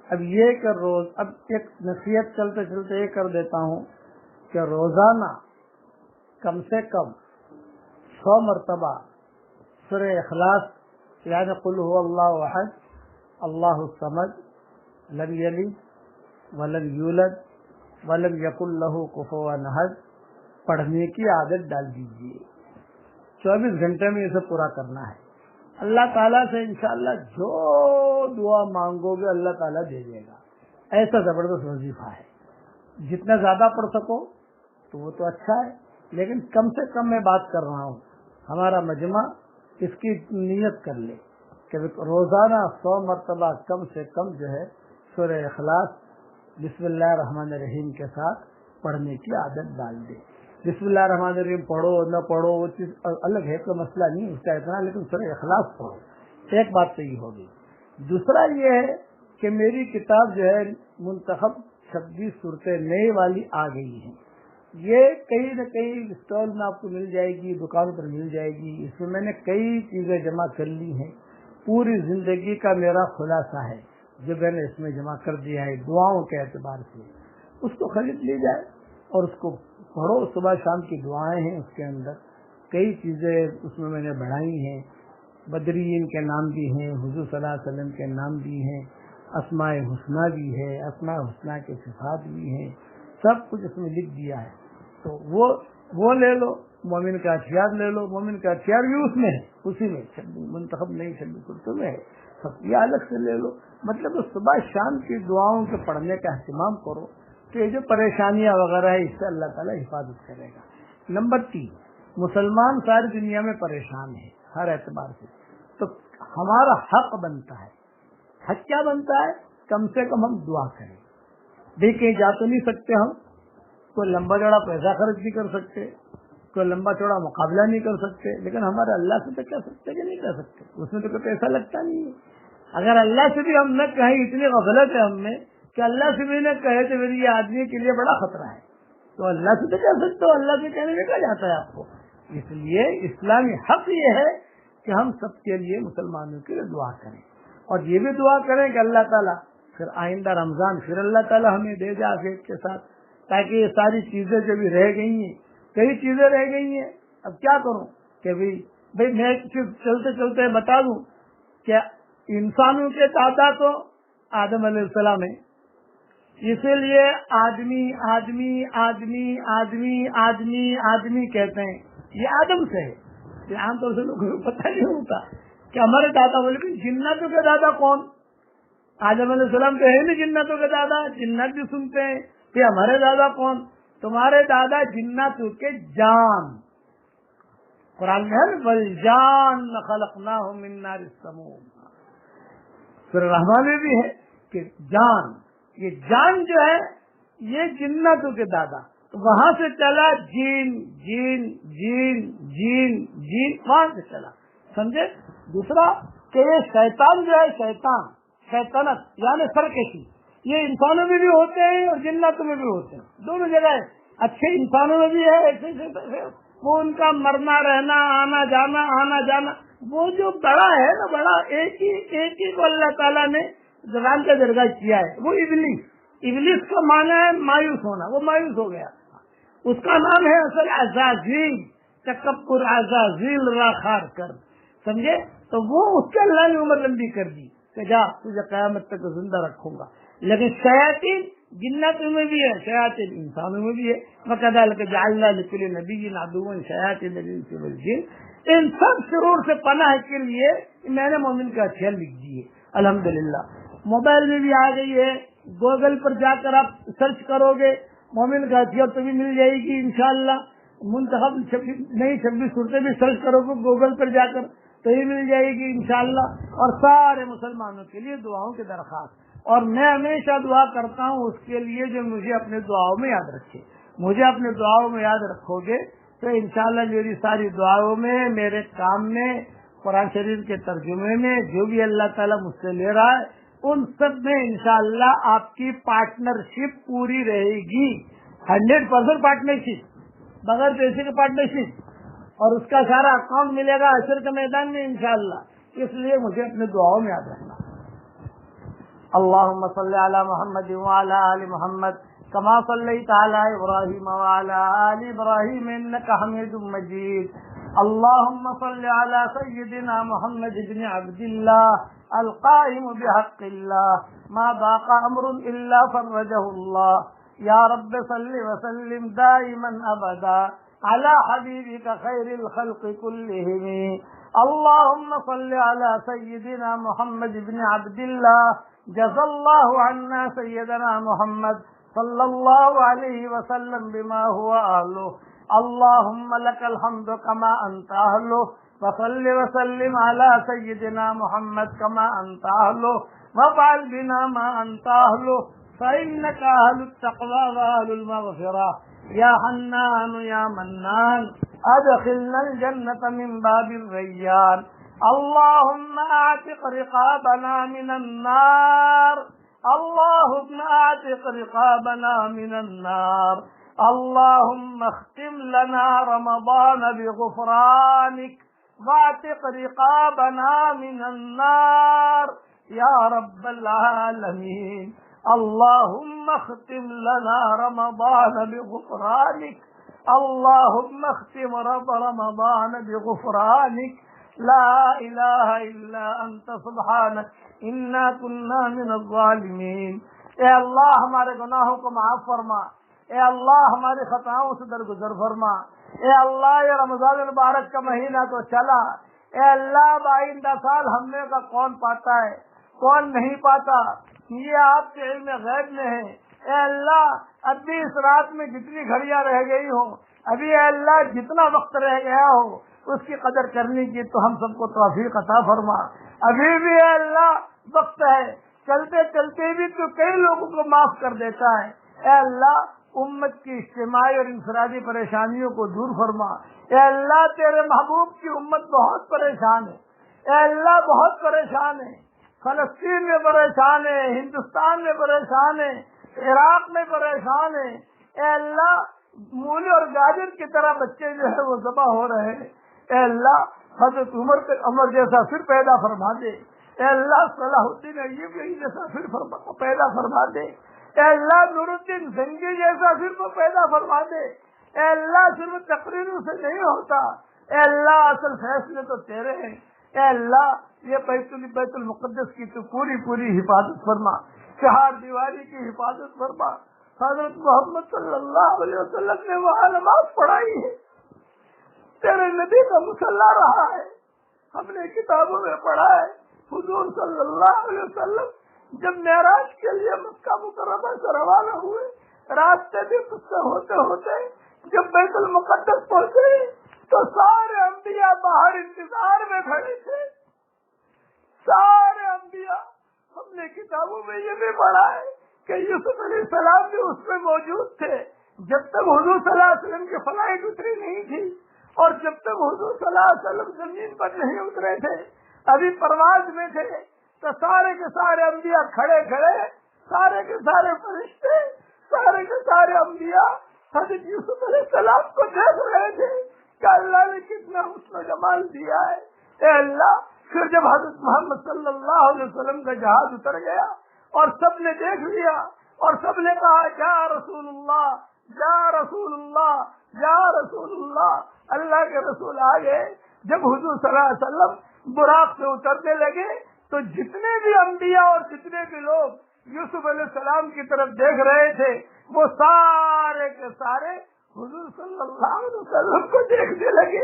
اب یہ کہ اب ایک نصیحت چلتے چلتے یہ کر دیتا ہوں کہ روزانہ کم سے کم 100 مرتبہ سورہ اخلاص یعنی قل هو اللہ احد اللہ الصمد لم یلد ولم یولد ولم یکن لہ کفوا احد پڑھنے کی عادت ڈال دیجیے. 24 گھنٹے میں اسے پورا کرنا ہے. اللہ تعالیٰ سے انشاءاللہ جو دعا مانگو گے اللہ تعالیٰ دے دے گا. ایسا زبردست وظیفہ ہے. جتنا زیادہ پڑھ سکو تو وہ تو اچھا ہے، لیکن کم سے کم میں بات کر رہا ہوں. ہمارا مجمع اس کی نیت کر لے کہ روزانہ 100 مرتبہ کم سے کم جو ہے سورہ اخلاص بسم اللہ الرحمن الرحیم کے ساتھ پڑھنے کی عادت ڈال دے. بسم اللہ الرحمن الرحیم پڑھو نہ پڑھو وہ چیز الگ ہے، کوئی مسئلہ نہیں اس کا اتنا، لیکن سورہ اخلاص پڑھو. ایک بات تو یہ ہوگی. دوسرا یہ ہے کہ میری کتاب جو ہے منتخب 26 صورتیں نئی والی آ گئی ہیں. یہ کہیں نہ کہیں اسٹال میں آپ کو مل جائے گی، دکان پر مل جائے گی. اس میں نے کئی چیزیں جمع کر لی ہیں. پوری زندگی کا میرا خلاصہ ہے جو میں نے اس میں جمع کر دیا ہے دعاؤں کے اعتبار سے. اس کو خرید لی جائے اور اس کو پڑھو. صبح شام کی دعائیں ہیں اس کے اندر، کئی چیزیں اس میں نے بڑھائی ہیں. بدرین کے نام بھی ہیں، حضور صلی اللہ علیہ وسلم کے نام بھی ہیں، اسماء حسنہ بھی ہے، اسماء حسنہ کے صفات بھی ہیں، سب کچھ اس میں لکھ دیا ہے. تو وہ لے لو. مومن کا ہتھیار لے لو. مومن کا ہتھیار بھی اس میں ہے، اسی میں منتخب نہیں 26 صورتوں میں ہے. سب یہ الگ سے لے لو. مطلب صبح شام کی دعاؤں کے پڑھنے کا اہتمام کرو کہ یہ جو پریشانیاں وغیرہ ہے اس سے اللہ تعالیٰ حفاظت کرے گا. نمبر 3، مسلمان ساری دنیا میں پریشان ہے ہر اعتبار سے. تو ہمارا حق بنتا ہے. حق کیا بنتا ہے؟ کم سے کم ہم دعا کریں. دیکھیں جا تو نہیں سکتے ہم، کوئی لمبا چوڑا پیسہ خرچ نہیں کر سکتے، کوئی لمبا چوڑا مقابلہ نہیں کر سکتے، لیکن ہمارے اللہ سے تو کہہ سکتے کہ نہیں کہہ سکتے، اس میں تو کوئی پیسہ لگتا نہیں ہے۔ اگر اللہ سے بھی ہم نہ کہیں، اتنی غفلت ہے ہم میں کہ اللہ سے بھی نہ کہے تو میری یہ آدمی کے لیے بڑا خطرہ ہے، تو اللہ سے تو کہہ سکتے ہو، اللہ سے کہنے میں کیا جاتا ہے آپ کو؟ اس لیے اسلامی حق یہ ہے کہ ہم سب کے لیے، مسلمانوں کے لیے دعا کریں، اور یہ بھی دعا کریں کہ اللہ تعالیٰ پھر آئندہ رمضان پھر اللہ تعالیٰ ہمیں دے دے عافیت کے ساتھ، تاکہ یہ ساری چیزیں جو بھی رہ گئی ہیں، کئی چیزیں رہ گئی ہیں، اب کیا کروں کہ بھائی میں چلتے چلتے بتا دوں کہ انسانوں کے دادا تو آدم علیہ السلام ہے، اسی لیے آدمی آدمی آدمی آدمی آدمی آدمی کہتے ہیں، یہ آدم سے ہے۔ یہ عام طور سے لوگوں کو پتہ نہیں ہوتا کہ ہمارے دادا بولے کہ جناتوں کے دادا کون؟ آدم علیہ السلام تو ہے نہیں جناتوں کے دادا، جنات بھی سنتے ہیں کہ ہمارے دادا کون؟ تمہارے دادا جناتوں کے جان، قرآن میں ہے والجان خلقناہم من نار السموم، سورہ رحمان میں بھی ہے کہ جان، یہ جان جو ہے یہ جناتوں کے دادا، وہاں سے چلا جین جین جین جین جین، وہاں سے چلا، سمجھے؟ دوسرا کہ یہ شیطان جو ہے، شیطانت یعنی سرکشی، یہ انسانوں میں بھی ہوتے ہیں اور جناتوں میں بھی ہوتے ہیں، دونوں جگہ اچھے انسانوں میں بھی ہے، ایسے وہ ان کا مرنا رہنا، آنا جانا، وہ جو بڑا ہے نا، بڑا ایک ہی کو اللہ تعالیٰ نے زبان کا درجہ کیا ہے، وہ ابلیس کا معنی ہے مایوس ہونا، وہ مایوس ہو گیا، اس کا نام ہے اصل عزازیل، تکبر عزازیل را خار کر، سمجھے؟ تو وہ اس کے اللہ نے عمر لمبی کر دی کہ جا تجھے قیامت تک زندہ رکھوں گا۔ لیکن شیاطین جناتوں میں بھی ہے، شیاطین انسانوں میں بھی ہے، وَكَذَلِكَ جَعَلْنَا لِكُلِّ نَبِيٍّ عَدُوًّا شَيَاطِينَ الْإِنسِ وَالْجِنِّ، ان سب شرور سے پناہ کے لیے میں نے مومن کا خیال لکھ دیے الحمدللہ۔ موبائل میں بھی آ گئی ہے، گوگل پر جا کر آپ سرچ کرو گے مومن کا ہتھیار تو بھی مل جائے گی انشاءاللہ، منتخب 26 صورتیں بھی سرچ کرو گے گوگل پر جا کر تو یہ مل جائے گی انشاءاللہ، اور سارے مسلمانوں کے لیے دعاؤں کی درخواست، اور میں ہمیشہ دعا کرتا ہوں اس کے لیے جو مجھے اپنے دعاؤں میں یاد رکھے، مجھے اپنے دعاؤں میں یاد رکھو گے تو انشاءاللہ میری ساری دعاؤں میں، میرے کام میں، قرآن شریف کے ترجمے میں، جو بھی اللہ تعالیٰ مجھ سے لے رہا ہے ان سب میں انشاءاللہ آپ کی پارٹنرشپ پوری رہے گی، 100% پارٹنرشپ، بغیر پیسے کی پارٹنرشپ، اور اس کا سارا اکاؤنٹ ملے گا حشر کے میدان میں انشاءاللہ۔ اس لیے مجھے اپنے دعاؤں میں یاد رکھنا۔ اللهم صل على محمد وعلى آل محمد كما صليت على إبراهيم وعلى آل إبراهيم إنك حميد مجيد۔ اللهم صل على سيدنا محمد بن عبد الله القائم بحق الله ما ضاق أمر إلا فرجه الله، يا رب صل وسلم دائما أبدا على حبيبك خير الخلق كلهم۔ اللهم صل على سيدنا محمد بن عبد الله، جزا الله عنا سيدنا محمد صلى الله عليه وسلم بما هو أهله، اللهم لك الحمد كما أنت أهله، وصل وسلم على سيدنا محمد كما أنت أهله، وافعل بنا ما أنت أهله، فإنك أهل التقوى وأهل المغفرة، يا حنان يا منان أدخلنا الجنة من باب الريان۔ اللهم اعتق رقابنا من النار، اللهم اعتق رقابنا من النار، اللهم اختم لنا رمضان بغفرانك واعتق رقابنا من النار يا رب العالمين۔ اللهم اختم لنا رمضان بغفرانك، اللهم اختم رمضان بغفرانك، لا الہ الا انت سبحانک انا کنا من الظالمین۔ اے اللہ ہمارے گناہوں کو معاف فرما، اے اللہ ہماری خطاؤں سے درگزر فرما، اے اللہ یہ رمضان المبارک کا مہینہ تو چلا، اے اللہ آئندہ سال ہم میں کا کون پاتا ہے کون نہیں پاتا، یہ آپ کے علم غیب میں ہے۔ اے اللہ اب بھی اس رات میں جتنی گھڑیاں رہ گئی ہوں، ابھی اے اللہ جتنا وقت رہ گیا ہو اس کی قدر کرنے کی تو ہم سب کو توفیق عطا فرما۔ ابھی بھی اے اللہ وقت ہے، چلتے چلتے بھی تو کئی لوگوں کو معاف کر دیتا ہے، اے اللہ امت کی اجتماعی اور انفرادی پریشانیوں کو دور فرما۔ اے اللہ تیرے محبوب کی امت بہت پریشان ہے، اے اللہ بہت پریشان ہے، فلسطین میں پریشان ہے، ہندوستان میں پریشان ہے، عراق میں پریشان ہے۔ اے اللہ مولی اور گاجر کی طرح بچے جو ہے وہ ذبح ہو رہے ہیں، اے اللہ حضرت عمر جیسا پھر پیدا فرما دے، اے اللہ صلاح الدین ایوبی جیسا پھر پیدا فرما دے، اے اللہ نور الدین زنگی جیسا پھر کو پیدا فرما دے۔ اے اللہ صرف تقریروں سے نہیں ہوتا، اے اللہ اصل فیصلے تو تیرے ہیں۔ اے اللہ یہ بیت المقدس کی تو پوری حفاظت فرما، چہار دیواری کی حفاظت فرما۔ حضرت محمد صلی اللہ علیہ وسلم نے وہاں نماز پڑھائی ہے، تیرے نبی کا مصلی رہا ہے، ہم نے کتابوں میں پڑھا ہے۔ حضور صلی اللہ علیہ وسلم جب معراج کے لیے مکہ مکرمہ سے روانہ ہوئے، راستے بھی قصے ہوتے ہوتے جب بیت المقدس پہنچے تو سارے انبیاء باہر انتظار میں کھڑے تھے، سارے انبیاء۔ ہم نے کتابوں میں یہ بھی پڑھا ہے کہ یوسف علیہ السلام بھی اس میں موجود تھے جب تک حضور صلی اللہ علیہ وسلم کی فلائٹ اتری نہیں تھی، اور جب تک حضور صلی اللہ علیہ وسلم زمین پر نہیں اترے تھے، ابھی پرواز میں تھے، تو سارے کے سارے انبیاء کھڑے سارے کے سارے فرشتے، سارے کے سارے انبیاء حضرت یوسف علیہ السلام کو دیکھ رہے تھے کہ اللہ نے کتنا حسن و جمال دیا ہے۔ اے اللہ پھر جب حضرت محمد صلی اللہ علیہ وسلم کا جہاز اتر گیا اور سب نے دیکھ لیا اور سب نے کہا یا رسول اللہ، یا رسول اللہ، یا رسول اللہ، اللہ کے رسول آگے۔ جب حضور صلی اللہ علیہ وسلم براق سے اترنے لگے تو جتنے بھی انبیاء اور جتنے بھی لوگ یوسف علیہ السلام کی طرف دیکھ رہے تھے وہ سارے کے سارے حضور صلی اللہ علیہ وسلم کو دیکھنے لگے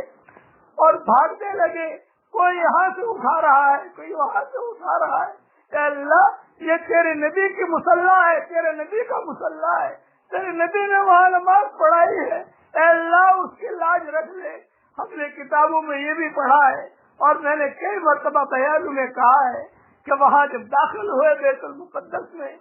اور بھاگنے لگے، کوئی یہاں سے اٹھا رہا ہے، کوئی وہاں سے اٹھا رہا ہے۔ اے اللہ یہ تیرے نبی کی مصلی ہے، تیرے نبی کا مصلی ہے، تیرے نبی نے وہاں نماز پڑھائی ہے، اے اللہ اس کی لاج رکھ لے۔ ہم نے کتابوں میں یہ بھی پڑھا ہے اور میں نے کئی مرتبہ بیانوں میں کہا ہے کہ وہاں جب داخل ہوئے بیت المقدس میں،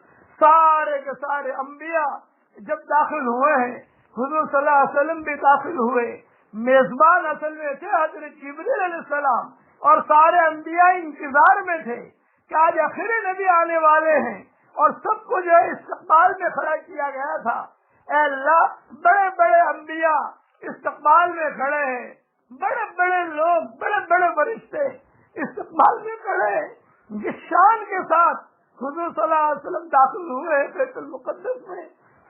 سارے کے سارے انبیاء جب داخل ہوئے ہیں، حضور صلی اللہ علیہ وسلم بھی داخل ہوئے، میزبان اصل میں تھے حضرت جبریل علیہ السلام، اور سارے انبیاء انتظار میں تھے کہ آج آخری نبی آنے والے ہیں، اور سب کو جو ہے استقبال میں کھڑا کیا گیا تھا۔ اے اللہ بڑے بڑے انبیاء استقبال میں کھڑے ہیں، بڑے بڑے لوگ، بڑے بڑے فرشتے استقبال میں کھڑے ہیں، جس شان کے ساتھ حضور صلی اللہ علیہ وسلم داخل ہوئے بیت المقدس میں،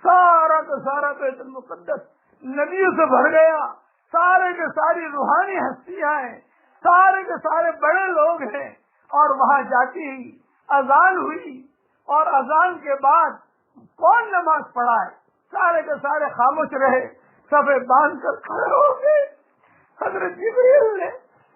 سارا کا سارا بیت المقدس نبیوں سے بھر گیا، سارے کے ساری روحانی ہستیاں ہیں، سارے کے سارے بڑے لوگ ہیں، اور وہاں جاتی ہی اذان ہوئی، اور اذان کے بعد کون نماز پڑھائے، سارے کے سارے خاموش رہے، صفے باندھ کر کھڑے ہو گئے۔ حضرت جبریل نے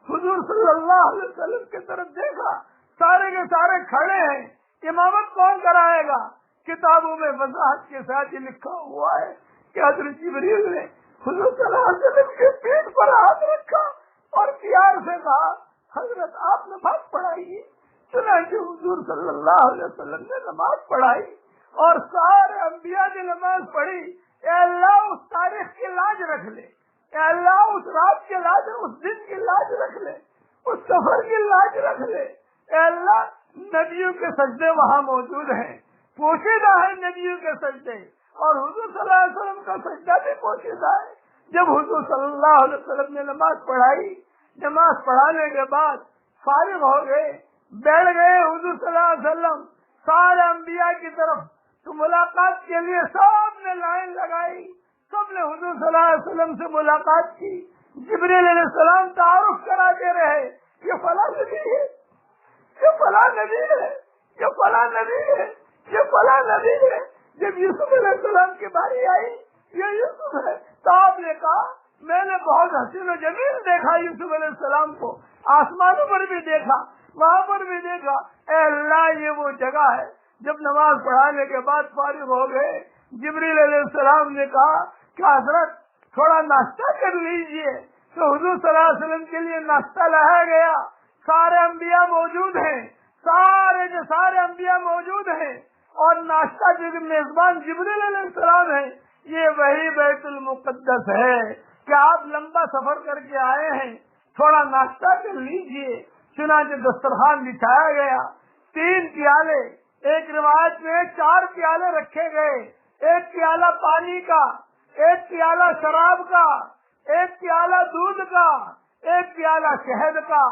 حضور صلی اللہ علیہ وسلم کی طرف دیکھا، سارے کے سارے کھڑے ہیں، امامت کون کرائے گا؟ کتابوں میں وضاحت کے ساتھ یہ لکھا ہوا ہے کہ حضرت جبریل نے حضور صلی اللہ علیہ وسلم کے پیٹ پر ہاتھ رکھا اور پیار سے کہا حضرت آپ نماز پڑھائیے۔ چنانچہ حضور صلی اللہ علیہ وسلم نے نماز پڑھائی اور سارے انبیاء نے نماز پڑھی۔ اے اللہ اس تاریخ کی لاج رکھ لے، اے اللہ اس رات کی لاج، اس دن کی لاج رکھ لے، اس سفر کی لاج رکھ لے۔ اے اللہ نبیوں کے سجدے وہاں موجود ہیں، پوشیدہ ہے نبیوں کے سجدے، اور حضور صلی اللہ علیہ وسلم کا سجدہ بھی پوشیدہ ہے۔ جب حضور صلی اللہ علیہ وسلم نے نماز پڑھائی، نماز پڑھانے کے بعد فارغ ہو گئے، بیٹھ گئے حضور صلی اللہ علیہ وسلم سارے انبیاء کی طرف، تو ملاقات کے لیے سب نے لائن لگائی، سب نے حضور صلی اللہ علیہ وسلم سے ملاقات کی۔ جبریل علیہ السلام تعارف کراتے رہے، یہ فلاں نبی ہے، یہ فلاں نبی ہے، یہ فلاں نبی ہے، یہ فلاں نبی ہے۔ جب یوسف علیہ السلام کی باری آئی، یہ یوسف ہے، تو آپ نے کہا میں نے بہت حسین و جمیل دیکھا یوسف علیہ السلام کو، آسمانوں پر بھی دیکھا، وہاں پر بھی دیکھا۔ اے اللہ یہ وہ جگہ ہے۔ جب نماز پڑھانے کے بعد فارغ ہو گئے، جبریل علیہ السلام نے کہا کہ حضرت تھوڑا ناشتہ کر لیجئے، تو حضور صلی اللہ علیہ وسلم کے لیے ناشتہ لایا گیا۔ سارے انبیاء موجود ہیں، سارے کے سارے انبیاء موجود ہیں، اور ناشتہ جو میزبان جبریل علیہ السلام ہے، یہ وہی بیت المقدس ہے کہ آپ لمبا سفر کر کے آئے ہیں، تھوڑا ناشتہ کر لیجئے۔ چنانچہ دسترخوان بچھایا گیا، 3 پیالے، ایک روایت میں 4 پیالے رکھے گئے، 1 پیالہ پانی کا، 1 پیالہ شراب کا، 1 پیالہ دودھ کا، 1 پیالہ شہد کا،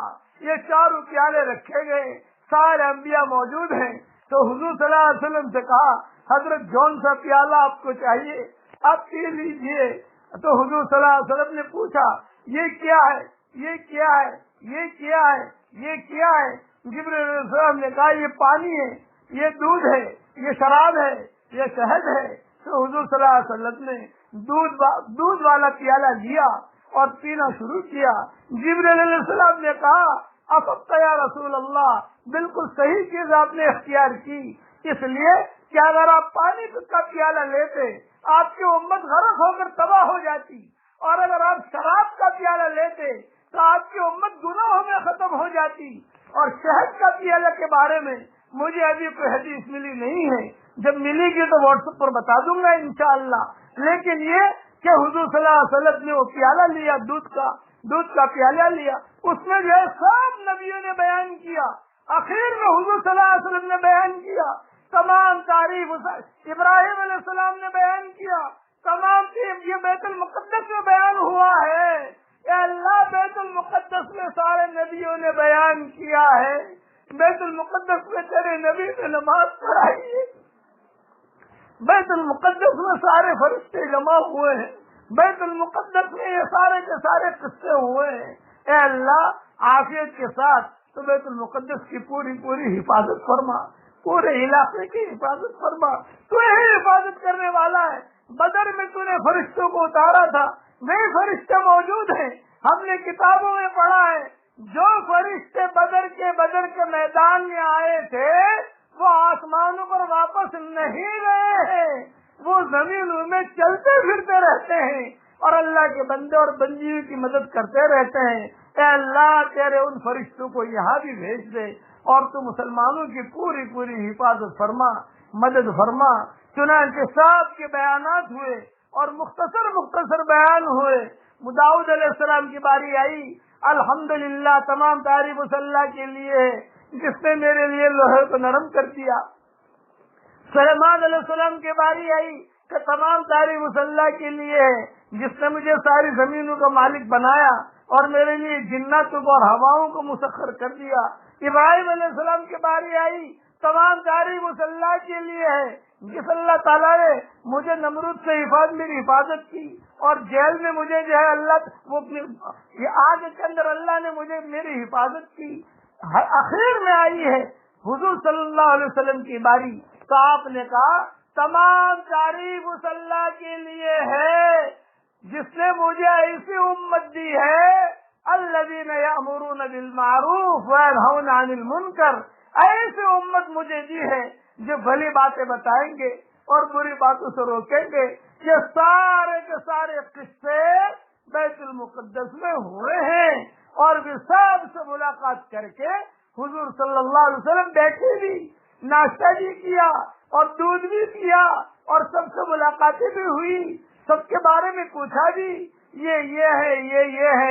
یہ 4 پیالے رکھے گئے۔ سارے انبیاء موجود ہیں تو حضور صلی اللہ علیہ وسلم سے کہا حضرت جون سا پیالہ آپ کو چاہیے، آپ پی لیجئے۔ تو حضور صلی اللہ علیہ وسلم نے پوچھا یہ کیا ہے، یہ کیا ہے، یہ کیا ہے، یہ کیا ہے؟ جبرائیل علیہ السلام نے کہا یہ پانی ہے، یہ دودھ ہے، یہ شراب ہے، یہ شہد ہے۔ تو حضور صلی اللہ علیہ وسلم نے دودھ والا پیالہ لیا اور پینا شروع کیا۔ جبرائیل علیہ السلام نے کہا افقت یا رسول اللہ، بالکل صحیح چیز آپ نے اختیار کی، اس لیے کہ اگر آپ پانی کا پیالہ لیتے آپ کی امت غرق ہو کر تباہ ہو جاتی، اور اگر آپ شراب کا پیالہ لیتے تو آپ کی امت گناہوں میں ختم ہو جاتی۔ اور شہد کا پیالہ کے بارے میں مجھے ابھی کوئی حدیث ملی نہیں ہے، جب ملے گی تو واٹس ایپ پر بتا دوں گا انشاءاللہ۔ لیکن یہ کہ حضور صلی اللہ علیہ وسلم نے وہ پیالہ لیا، دودھ کا پیالہ لیا، اس میں جو ہے سب نبیوں نے بیان کیا، آخر میں حضور صلی اللہ علیہ وسلم نے بیان کیا، تمام تعریف ابراہیم علیہ السلام نے بیان کیا، تمام یہ بیت المقدس میں بیان ہوا ہے۔ اے اللہ، بیت المقدس میں سارے نبیوں نے بیان کیا ہے، بیت المقدس میں تیرے نبی نے نماز پڑھائی ہے، بیت المقدس میں سارے فرشتے جمع ہوئے ہیں، بیت المقدس میں یہ سارے کے سارے قصے ہوئے ہیں۔ اے اللہ، عافیت کے ساتھ تو بیت المقدس کی پوری حفاظت فرما، پورے علاقے کی حفاظت فرما، تو ہی حفاظت کرنے والا ہے۔ بدر میں تو نے فرشتوں کو اتارا تھا، وہی فرشتے موجود ہیں، ہم نے کتابوں میں پڑھا ہے، جو فرشتے بدر کے میدان میں آئے تھے وہ آسمانوں پر واپس نہیں گئے ہیں، وہ زمین میں چلتے پھرتے رہتے ہیں اور اللہ کے بندے اور بندیوں کی مدد کرتے رہتے ہیں۔ اے اللہ، تیرے ان فرشتوں کو یہاں بھی بھیج دے اور تو مسلمانوں کی پوری حفاظت فرما، مدد فرما۔ چنانچہ سب کے بیانات ہوئے اور مختصر بیان ہوئے۔ داؤد علیہ السلام کی باری آئی، الحمدللہ، تمام تعریف اس اللہ کے لیے ہے جس نے میرے لیے لوہے کو نرم کر دیا۔ سلیمان علیہ السلام کی باری آئی کہ تمام تعریف اس اللہ کے لیے ہے جس نے مجھے ساری زمینوں کا مالک بنایا اور میرے لیے جناتوں کو اور ہواؤں کو مسخر کر دیا۔ ابراہیم علیہ السلام کی باری آئی، تمام تعریف اس اللہ کے لیے ہے جس اللہ تعالیٰ نے مجھے نمرود سے میری حفاظت کی اور جیل میں مجھے جو ہے آگ کے اندر اللہ نے مجھے میری حفاظت کی۔ آخر میں آئی ہے حضور صلی اللہ علیہ وسلم کی باری، تو آپ نے کہا تمام تعریف اس اللہ کے لیے ہے جس نے مجھے ایسی امت دی ہے الذین یأمرون بالمعروف وینہون عن المنکر، ایسی امت مجھے دی ہے جو بھلی باتیں بتائیں گے اور بری باتوں سے روکیں گے۔ یہ سارے کے سارے قصے بیت المقدس میں ہوئے ہیں اور بھی سب سے ملاقات کر کے حضور صلی اللہ علیہ وسلم بیٹھے بھی، ناشتہ بھی کیا اور دودھ بھی پیا اور سب سے ملاقاتیں بھی ہوئی، سب کے بارے میں پوچھا بھی، یہ ہے، یہ ہے،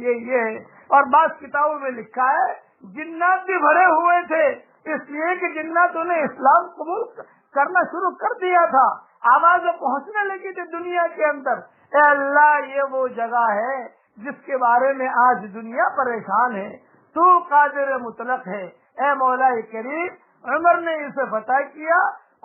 یہ ہے۔ اور بعض کتابوں میں لکھا ہے جنات بھی بھرے ہوئے تھے، اس لیے کہ جناتوں نے اسلام قبول کرنا شروع کر دیا تھا، آوازیں پہنچنے لگی تھی دنیا کے اندر۔ اے اللہ، یہ وہ جگہ ہے جس کے بارے میں آج دنیا پریشان ہے، تو قادر مطلق ہے۔ اے مولا کریم، عمر نے اسے فتح کیا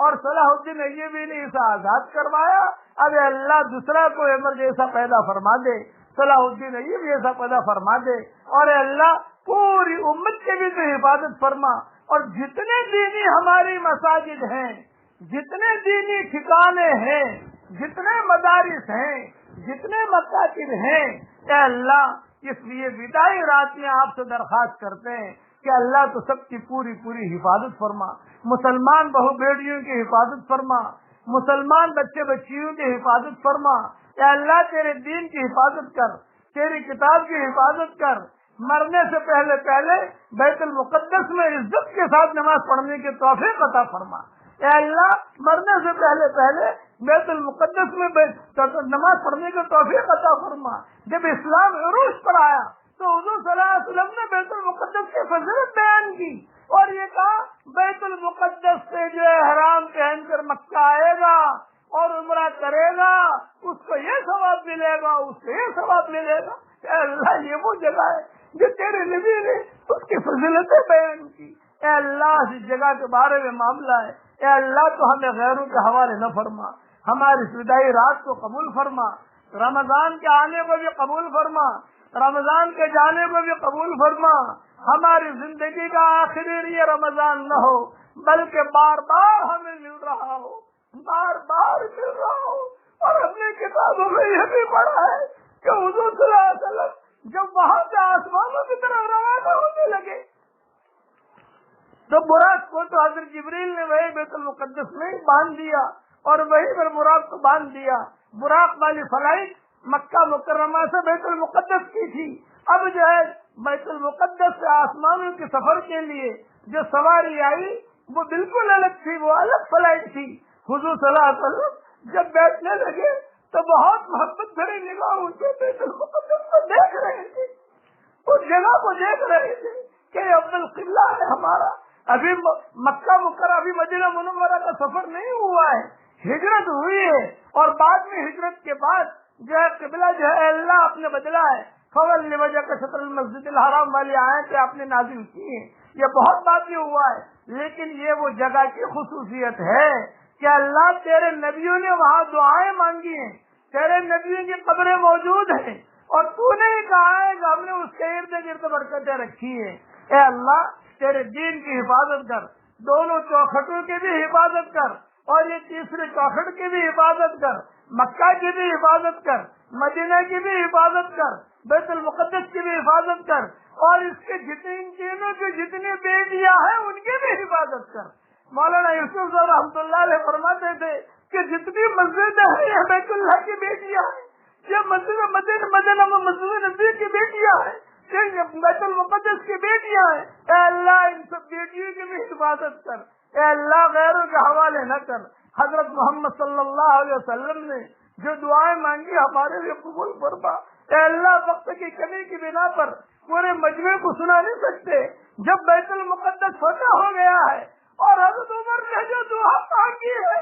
اور صلاح الدین ایوبی نے اسے آزاد کروایا، اب اللہ دوسرا کو عمر جیسا پیدا فرما دے، صلاح الدین ایوبی جیسا پیدا فرما دے، اور اے اللہ پوری امت کے بھی تو حفاظت فرما، اور جتنے دینی ہماری مساجد ہیں، جتنے دینی ٹھکانے ہیں، جتنے مدارس ہیں، جتنے مساجد ہیں، اے اللہ اس لیے وداعی رات میں آپ سے درخواست کرتے ہیں کہ اللہ تو سب کی پوری حفاظت فرما، مسلمان بہو بیٹیوں کی حفاظت فرما، مسلمان بچے بچیوں کی حفاظت فرما۔ اے اللہ تیرے دین کی حفاظت کر، تیری کتاب کی حفاظت کر، مرنے سے پہلے بیت المقدس میں عزت کے ساتھ نماز پڑھنے کی توفیق عطا فرما۔ اے اللہ مرنے سے پہلے بیت المقدس میں نماز پڑھنے کی توفیق عطا فرما۔ جب اسلام عروج پر آیا تو حضور صلی اللہ علیہ وسلم نے بیت المقدس کی فضیلت بیان کی اور یہ کہا بیت المقدس سے جو احرام پہن کر مکہ آئے گا اور عمرہ کرے گا اس کو یہ ثواب ملے گا، اس کو یہ ثواب ملے گا۔ اے اللہ یہ وہ جگہ ہے جو تیرے نبی نے اس کی فضیلتیں بیان کی۔ اے اللہ اس جگہ کے بارے میں معاملہ ہے، اے اللہ تو ہمیں غیروں کے حوالے نہ فرما، ہماری فدائی رات کو قبول فرما، رمضان کے آنے کو بھی قبول فرما، رمضان کے جانے کو بھی قبول فرما۔ ہماری زندگی کا آخری یہ رمضان نہ ہو بلکہ بار بار ہمیں مل رہا ہو، بار بار مل رہا ہو۔ اور اپنی کتابوں میں یہ بھی پڑھا ہے کہ حضور صلی اللہ علیہ وسلم جب وہاں سے آسمانوں کی طرف روانہ ہونے لگے تو براق کو تو حضرت جبریل نے وہی بیت المقدس میں باندھ دیا اور وہی پر براق کو باندھ دیا۔ براق والی فلائٹ مکہ مکرمہ سے بیت المقدس کی تھی۔ اب جو ہے بیت المقدس سے آسمانوں کے سفر کے لیے جو سواری آئی وہ بالکل الگ تھی، وہ الگ فلائٹ تھی۔ حضور صلی اللہ علیہ وسلم جب بیٹھنے لگے تو بہت محبت بھری نگاہ ان کے بیت المقدس کو دیکھ رہے تھے، اس جگہ کو دیکھ رہے تھے کہ افضل قبلہ ہے ہمارا۔ ابھی مکہ مکرمہ ابھی مدینہ منورہ کا سفر نہیں ہوا ہے، ہجرت ہوئی ہے اور بعد میں ہجرت کے بعد جو ہے قبلہ جو ہے اللہ آپ نے بدلا ہے۔ فول وجہ کا شطر المسجد الحرام والی آیتیں آپ نے نازل کی ہیں، یہ بہت بات میں ہوا ہے، لیکن یہ وہ جگہ کی خصوصیت ہے کہ اللہ تیرے نبیوں نے وہاں دعائیں مانگی ہیں، تیرے نبیوں کی قبریں موجود ہیں اور تو نے ہی کہا ہے کہ ہم نے اس کے ارد گرد برکتیں رکھی ہیں۔ اے اللہ تیرے دین کی حفاظت کر، دونوں چوکھٹوں کی بھی حفاظت کر اور یہ تیسرے چوکھٹ کی بھی حفاظت کر، مکہ کی بھی حفاظت کر، مدینہ کی بھی حفاظت کر، بیت المقدس کی بھی حفاظت کر اور اس کے تینوں کی جتنی بیٹیاں ہیں ان کی بھی حفاظت کر۔ مولانا یوسف صاحب رحمۃ اللہ علیہ فرماتے تھے کہ جتنی مسجدیں ہیں یہ بیت اللہ کی بیٹیاں ہیں، یہ مدینہ مسجد نبی کی بیٹیاں ہیں، یہ بیت المقدس کی بیٹیاں ہیں۔ اے اللہ ان سب بیٹیوں کی بھی حفاظت کر، اے اللہ غیروں کے حوالے نہ کر۔ حضرت محمد صلی اللہ علیہ وسلم نے جو دعائیں مانگی ہمارے لیے قبول فرما۔ اے اللہ وقت کی کمی کی بنا پر پورے مجمع کو سنا نہیں سکتے، جب بیت المقدس فتح ہو گیا ہے اور حضرت عمر نے جو دعا مانگی ہے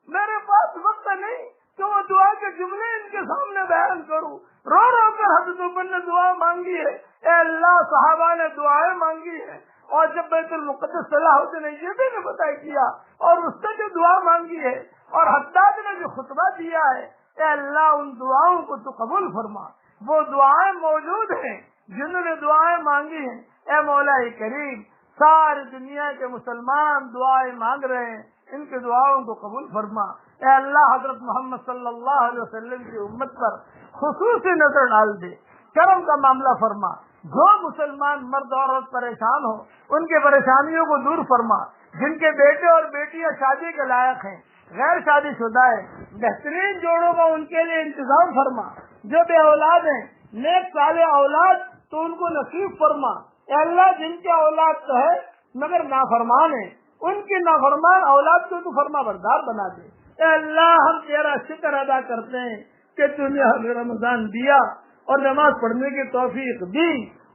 میرے پاس وقت نہیں تو وہ دعا کے جملے ان کے سامنے بیان کروں۔ رو رو کر حضرت عمر نے دعا مانگی ہے، اے اللہ صحابہ نے دعائیں مانگی ہے اور جب بیت المقدس صلاح الدین نے یہ بھی نہیں بتا کیا اور اس نے جو دعا مانگی ہے اور حداد نے جو خطبہ دیا ہے، اے اللہ ان دعاؤں کو تو قبول فرما۔ وہ دعائیں موجود ہیں جنہوں نے دعائیں مانگی ہیں، اے مولا کریم ساری دنیا کے مسلمان دعائیں مانگ رہے ہیں، ان کے دعاؤں کو قبول فرما۔ اے اللہ حضرت محمد صلی اللہ علیہ وسلم کی امت پر خصوصی نظر ڈال دے، کرم کا معاملہ فرما۔ جو مسلمان مرد عورت پریشان ہو ان کی پریشانیوں کو دور فرما، جن کے بیٹے اور بیٹیاں شادی کے لائق ہیں، غیر شادی شدہ ہے، بہترین جوڑوں کا ان کے لیے انتظام فرما۔ جو بے اولاد ہیں نیک صالح اولاد تو ان کو نصیب فرما۔ اے اللہ جن کے اولاد تو ہے مگر نافرمان ہیں ان کی نافرمان اولاد کو تو فرما بردار بنا دے۔ اے اللہ ہم تیرا شکر ادا کرتے ہیں کہ تو نے ہمیں رمضان دیا اور نماز پڑھنے کی توفیق دی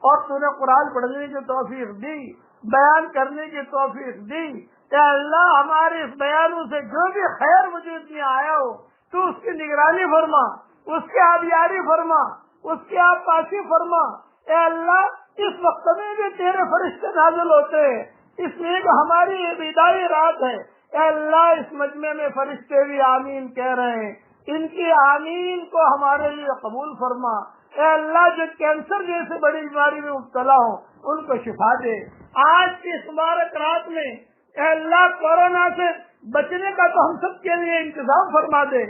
اور تو نے قرآن پڑھنے کی توفیق دی، بیان کرنے کی توفیق دی۔ اے اللہ ہمارے اس بیانوں سے جو بھی خیر وجود میں آیا ہو تو اس کی نگرانی فرما، اس کی آبیاری فرما، اس کی آپ پاسی فرما۔ اے اللہ اس وقت میں بھی تیرے فرشتے نازل ہوتے ہیں، اس لیے کہ ہماری یہ بدائی رات ہے۔ اے اللہ اس مجمع میں فرشتے بھی آمین کہہ رہے ہیں، ان کی آمین کو ہمارے لیے قبول فرما۔ اے اللہ جو کینسر جیسے بڑی بیماری میں مبتلا ہوں ان کو شفا دے۔ آج کی اس مبارک رات میں اے اللہ کورونا سے بچنے کا تو ہم سب کے لیے انتظام فرما دے۔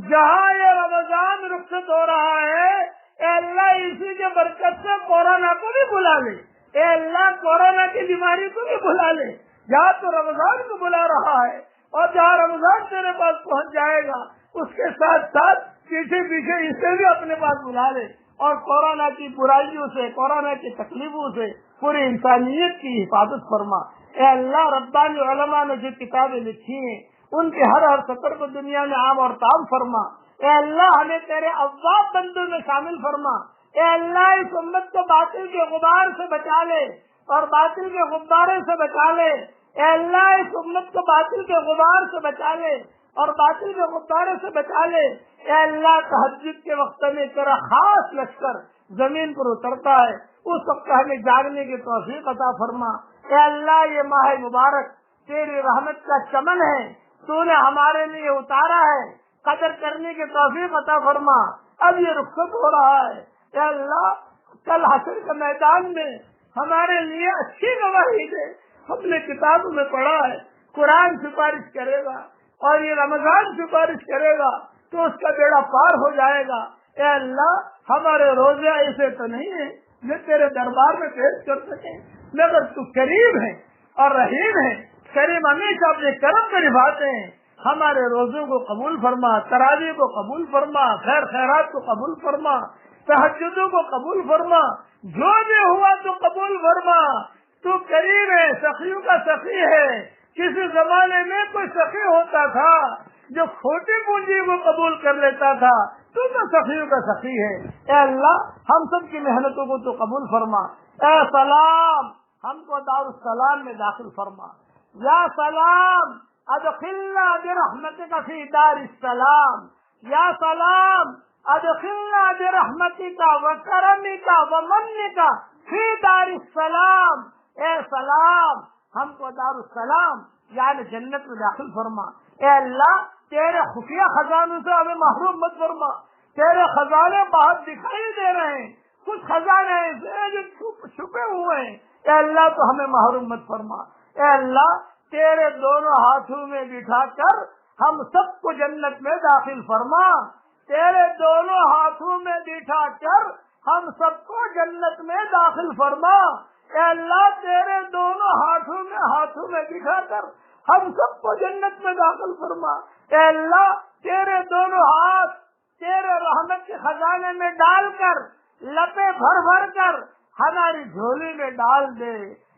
جہاں یہ رمضان رخصت ہو رہا ہے اے اللہ اسی کے برکت سے کورونا کو بھی بلا لے، اے اللہ کورونا کی بیماری کو بھی بلا لے۔ جہاں تو رمضان کو بلا رہا ہے اور جہاں رمضان تیرے پاس پہنچ جائے گا اس کے ساتھ ساتھ پیچھے پیچھے اسے بھی اپنے پاس بلا لے اور کورونا کی برائیوں سے، کورونا کی تکلیفوں سے پوری انسانیت کی حفاظت فرما۔ اے اللہ ربانی علماء نے جو کتابیں لکھی ہیں ان کے ہر سطر کو دنیا میں عام اور تام فرما۔ اے اللہ ہمیں تیرے اواب بندوں میں شامل فرما۔ اے اللہ اس امت کو باطل کے غبار سے بچا لے اور باطل کے غبارے سے بچا لے۔ اے اللہ اس امت کو باطل کے غبار سے بچا لے اور باطل کے غبارے سے بچا لے۔ اے اللہ تہجد کے وقت میں تیرا خاص لشکر زمین پر اترتا ہے، اس وقت ہمیں جاگنے کی توفیق عطا فرما۔ اے اللہ یہ ماہ مبارک تیری رحمت کا چمن ہے، تو نے ہمارے لیے اتارا ہے، قدر کرنے کی توفیق عطا فرما۔ اب یہ رخصت ہو رہا ہے، اے اللہ کل حشر کے میدان میں ہمارے لیے اچھی گواہی دے۔ ہم نے کتابوں میں پڑھا ہے قرآن سفارش کرے گا اور یہ رمضان سفارش کرے گا تو اس کا بیڑا پار ہو جائے گا۔ اے اللہ ہمارے روزے ایسے تو نہیں ہیں جو تیرے دربار میں پیش کر سکیں، مگر تو کریم ہے اور رحیم ہے، کریم ہمیشہ اپنے کرم میں نبھاتے ہیں۔ ہمارے روزوں کو قبول فرما، تراویح کو قبول فرما، خیر خیرات کو قبول فرما، تہجدوں کو قبول فرما، جو بھی ہوا تو قبول فرما۔ تو کریم ہے، سخیوں کا سخی ہے۔ کسی زمانے میں کوئی سخی ہوتا تھا جو کھوٹی پونجی کو قبول کر لیتا تھا، تو سخیوں کا سخی ہے۔ اے اللہ ہم سب کی محنتوں کو تو قبول فرما۔ اے سلام ہم کو دارالسلام میں داخل فرما۔ یا سلام ادخلنا برحمتک فی دار السلام۔ یا سلام ادخلنا برحمتک وکرمک ومنک فی دار السلام۔ اے سلام ہم کو دارالسلام یعنی جنت میں داخل فرما۔ اے اللہ تیرے خفیہ خزانوں سے ہمیں محروم مت فرما۔ تیرے خزانے باہر دکھائی دے رہے ہیں، کچھ خزانے ایسے ہیں جو چھپے ہوئے ہیں، اے اللہ تو ہمیں محروم مت فرما۔ اے اللہ تیرے دونوں ہاتھوں میں بٹھا کر ہم سب کو جنت میں داخل فرما۔ تیرے دونوں ہاتھوں میں بٹھا کر ہم سب کو جنت میں داخل فرما۔ اے اللہ تیرے دونوں ہاتھوں میں بٹھا کر ہم سب کو جنت میں داخل فرما۔ اے اللہ تیرے دونوں ہاتھ تیرے رحمت کے خزانے میں ڈال کر لپے بھر بھر کر ہماری جھولی میں ڈال دے۔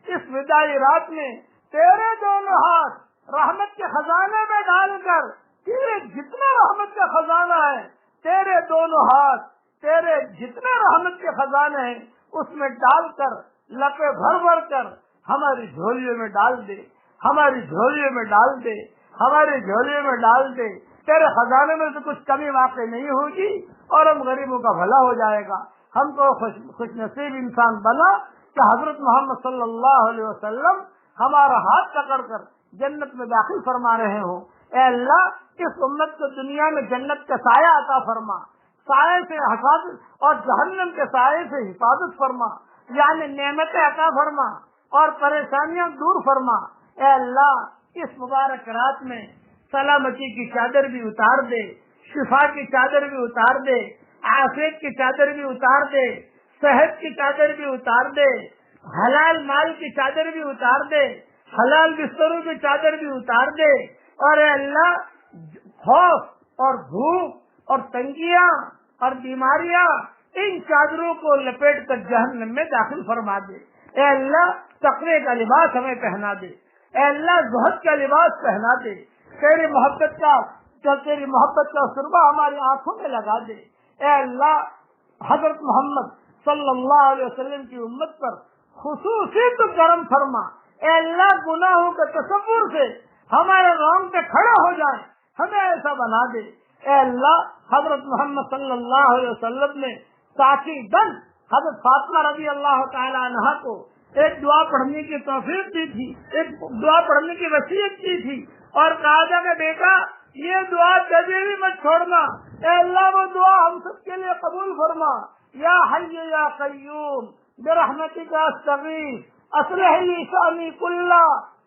اس وداعی رات میں تیرے دونوں ہاتھ رحمت کے خزانے میں ڈال کر تیرے جتنا رحمت کا خزانہ ہے، تیرے دونوں ہاتھ تیرے جتنے رحمت کے خزانے ہیں اس میں ڈال کر لپے بھر بھر کر ہماری جھولیوں میں ڈال دے، ہماری جھولیوں میں ڈال دے، ہماری جھولیوں میں ڈال دے۔ تیرے خزانے میں سے کچھ کمی واقع نہیں ہوگی اور ہم غریبوں کا بھلا ہو جائے گا۔ ہم کو خوش نصیب انسان بنا کہ حضرت محمد صلی اللہ علیہ وسلم ہمارا ہاتھ پکڑ کر جنت میں داخل فرما رہے ہوں۔ اے اللہ اس امت کو دنیا میں جنت کا سایہ عطا فرما، سائے سے حفاظت اور جہنم کے سائے سے حفاظت فرما، یعنی نعمتیں عطا فرما اور پریشانیاں دور فرما۔ اے اللہ اس مبارک رات میں سلامتی کی چادر بھی اتار دے، شفا کی چادر بھی اتار دے، عافیت کی چادر بھی اتار دے، صحت کی چادر بھی اتار دے، حلال مال کی چادر بھی اتار دے، حلال بستروں کی چادر بھی اتار دے، اور اے اللہ خوف اور بھوک اور تنگیاں اور بیماریاں ان چادروں کو لپیٹ کر جہنم میں داخل فرما دے۔ اے اللہ تقوی کا لباس ہمیں پہنا دے، اے اللہ زہد کا لباس پہنا دے، تیری محبت کا سرما ہماری آنکھوں میں لگا دے۔ اے اللہ حضرت محمد صلی اللہ علیہ وسلم کی امت پر خصوصی تو کرم فرما۔ اے اللہ گناہوں کے تصور سے ہمارے رونگٹے کھڑے ہو جائیں، ہمیں ایسا بنا دے۔ اے اللہ حضرت محمد صلی اللہ علیہ وسلم نے ساتھی دن حضرت فاطمہ رضی اللہ تعالی عنہا کو ایک دعا پڑھنے کی توفیق دی تھی، ایک دعا پڑھنے کی وصیت کی تھی اور کہا تھا کہ بیٹا یہ دعا کبھی بھی مت چھوڑنا۔ اے اللہ وہ دعا ہم سب کے لیے قبول فرما۔ یا حی یا قیوم برحمتک استغیث اصلح لی شأنی کلہ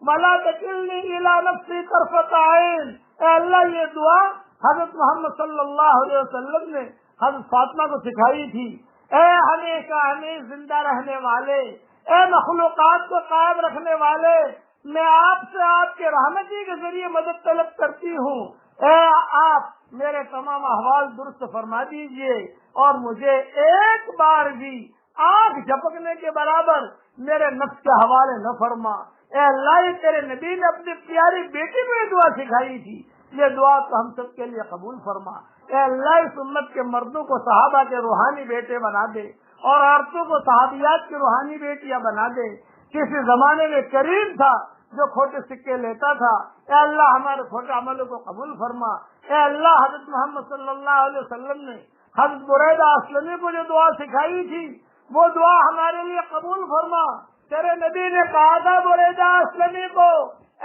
ولا تکلنی الی نفسی طرفۃ عین۔ اے اللہ یہ دعا حضرت محمد صلی اللہ علیہ وسلم نے حضرت فاطمہ کو سکھائی تھی۔ اے ہمیشہ ہمیں زندہ رہنے والے، اے مخلوقات کو قائم رکھنے والے، میں آپ سے آپ کے رحمتی کے ذریعے مدد طلب کرتی ہوں۔ اے آپ میرے تمام احوال درست فرما دیجئے اور مجھے ایک بار بھی آنکھ جھپکنے کے برابر میرے نفس کے حوالے نہ فرما۔ اے اللہ یہ تیرے نبی نے اپنی پیاری بیٹی کو یہ دعا سکھائی تھی، یہ دعا تو ہم سب کے لیے قبول فرما۔ اے اللہ اس امت کے مردوں کو صحابہ کے روحانی بیٹے بنا دے اور عورتوں کو صحابیات کی روحانی بیٹیاں بنا دے۔ کسی زمانے میں کریم تھا جو کھوٹے سکے لیتا تھا، اے اللہ ہمارے کھوٹے عملوں کو قبول فرما۔ اے اللہ حضرت محمد صلی اللہ علیہ وسلم نے حضرت بریدہ اسلمی کو جو دعا سکھائی تھی وہ دعا ہمارے لیے قبول فرما۔ تیرے نبی نے کہا تھا بریدہ اسلمی کو،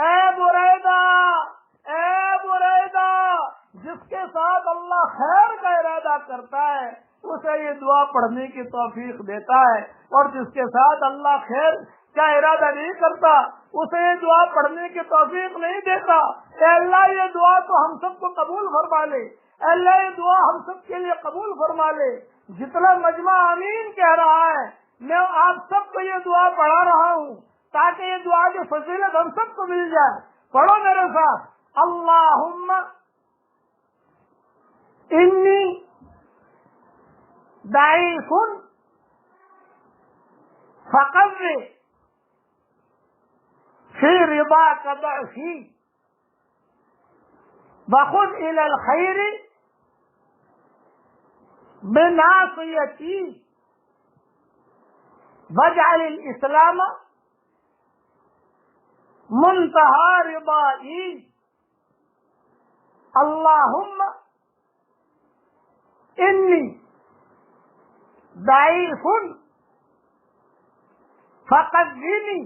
اے بریدہ، اے بریدہ، جس کے ساتھ اللہ خیر کا ارادہ کرتا ہے اسے یہ دعا پڑھنے کی توفیق دیتا ہے، اور جس کے ساتھ اللہ خیر کا ارادہ نہیں کرتا اسے یہ دعا پڑھنے کی توفیق نہیں دیتا۔ اے اللہ یہ دعا تو ہم سب کو قبول فرما لے، اے اللہ یہ دعا ہم سب کے لیے قبول فرما لے۔ جتنا مجمع آمین کہہ رہا ہے میں آپ سب کو یہ دعا پڑھا رہا ہوں تاکہ یہ دعا کی فضیلت ہم سب کو مل جائے۔ پڑھو میرے ساتھ، اللہم انی ضعیف فقوی فی رضاک ضعفی وخذ الی الخیر بناصیتی واجعل الاسلام منتہا رضائی۔ اللہم انی ضعیف فقوینی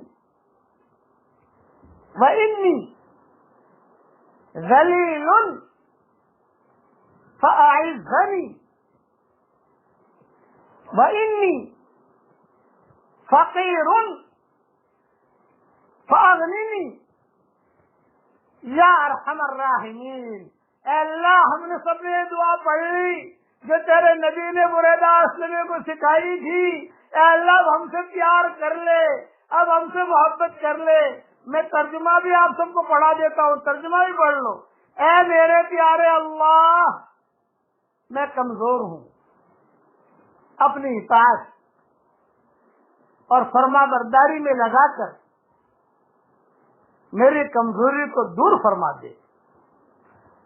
وانی ذلیل فاعزنی وانی فقیر فاغننی یا ارحم الراحمین۔ اے اللہ ہم نے سب نے یہ دعا پڑھی جو تیرے نبی نے بریدہ اسلمی کو سکھائی تھی۔ اے اللہ اب ہم سے پیار کر لے، اب ہم سے محبت کر لے۔ میں ترجمہ بھی آپ سب کو پڑھا دیتا ہوں، ترجمہ بھی پڑھ لو۔ اے میرے پیارے اللہ، میں کمزور ہوں، اپنی اطاعت اور فرما برداری میں لگا کر میری کمزوری کو دور فرما دے،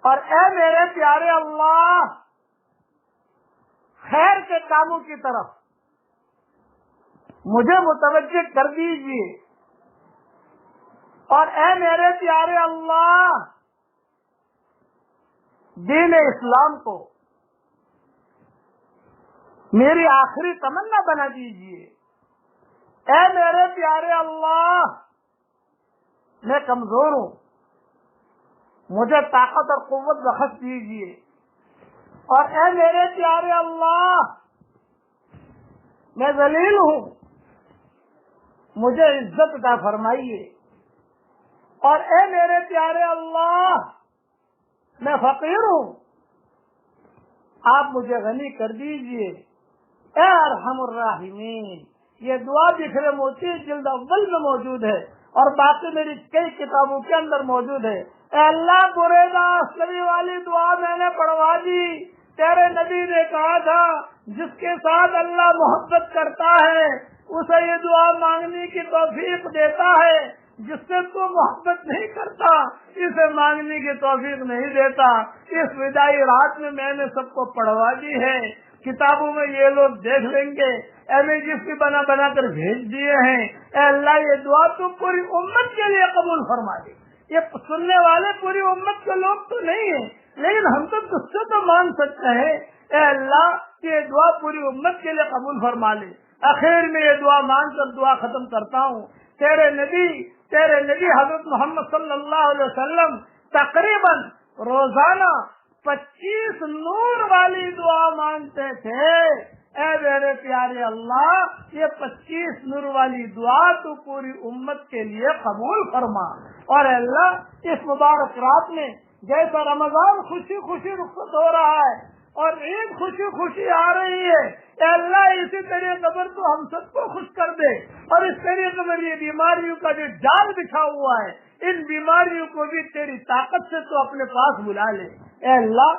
اور اے میرے پیارے اللہ خیر کے کاموں کی طرف مجھے متوجہ کر دیجیے، اور اے میرے پیارے اللہ دین اسلام کو میری آخری تمنا بنا دیجیے۔ اے میرے پیارے اللہ میں کمزور ہوں، مجھے طاقت اور قوت بخش دیجیے، اور اے میرے پیارے اللہ میں ذلیل ہوں، مجھے عزت عطا فرمائیے، اور اے میرے پیارے اللہ میں فقیر ہوں، آپ مجھے غنی کر دیجیے۔ اے ارحم الراحمین۔ یہ دعا بکھرے موتی جلد اول میں موجود ہے اور باقی میری کئی کتابوں کے اندر موجود ہے۔ اے اللہ بریدہ اسلمی والی دعا میں نے پڑھوا دی۔ تیرے نبی نے کہا تھا جس کے ساتھ اللہ محبت کرتا ہے اسے یہ دعا مانگنے کی توفیق دیتا ہے، جس سے تو محبت نہیں کرتا اسے مانگنے کی توفیق نہیں دیتا۔ اس وداعی رات میں نے سب کو پڑھوا دی ہے، کتابوں میں یہ لوگ دیکھ لیں گے، امیجز بھی بنا بنا کر بھیج دیے ہیں۔ اے اللہ یہ دعا تو پوری امت کے لیے قبول فرما دے۔ یہ سننے والے پوری امت کے لوگ تو نہیں ہیں، لیکن ہم تو تجھ سے تو مان سکتے ہیں۔ اے اللہ یہ دعا پوری امت کے لیے قبول فرما لے۔ آخر میں یہ دعا مان کر دعا ختم کرتا ہوں۔ تیرے نبی حضرت محمد صلی اللہ علیہ وسلم تقریباً روزانہ 25 نور والی دعا مانگتے تھے۔ اے میرے پیارے اللہ یہ 25 نور والی دعا تو پوری امت کے لیے قبول فرما، اور اے اللہ اس مبارک رات میں جیسا رمضان خوشی خوشی رخصت ہو رہا ہے اور عید خوشی خوشی آ رہی ہے، اے اللہ اسی طریقے پر تو ہم سب کو خوش کر دے، اور اس طریقے پر یہ بیماریوں کا جو جال بچھا ہوا ہے ان بیماریوں کو بھی تیری طاقت سے تو اپنے پاس بلا لے۔ اے اللہ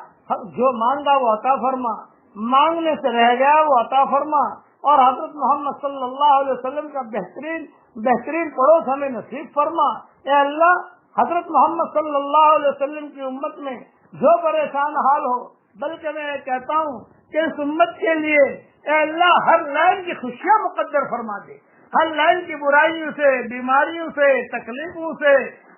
جو مانگا وہ عطا فرما، مانگنے سے رہ گیا وہ عطا فرما، اور حضرت محمد صلی اللہ علیہ وسلم کا بہترین بہترین پڑوس ہمیں نصیب فرما۔ اے اللہ، حضرت محمد صلی اللہ علیہ وسلم کی امت میں جو پریشان حال ہو، بلکہ میں کہتا ہوں کہ اس امت کے لیے اے اللہ ہر لائن کی خوشیاں مقدر فرما دے، ہر لائن کی برائیوں سے، بیماریوں سے، تکلیفوں سے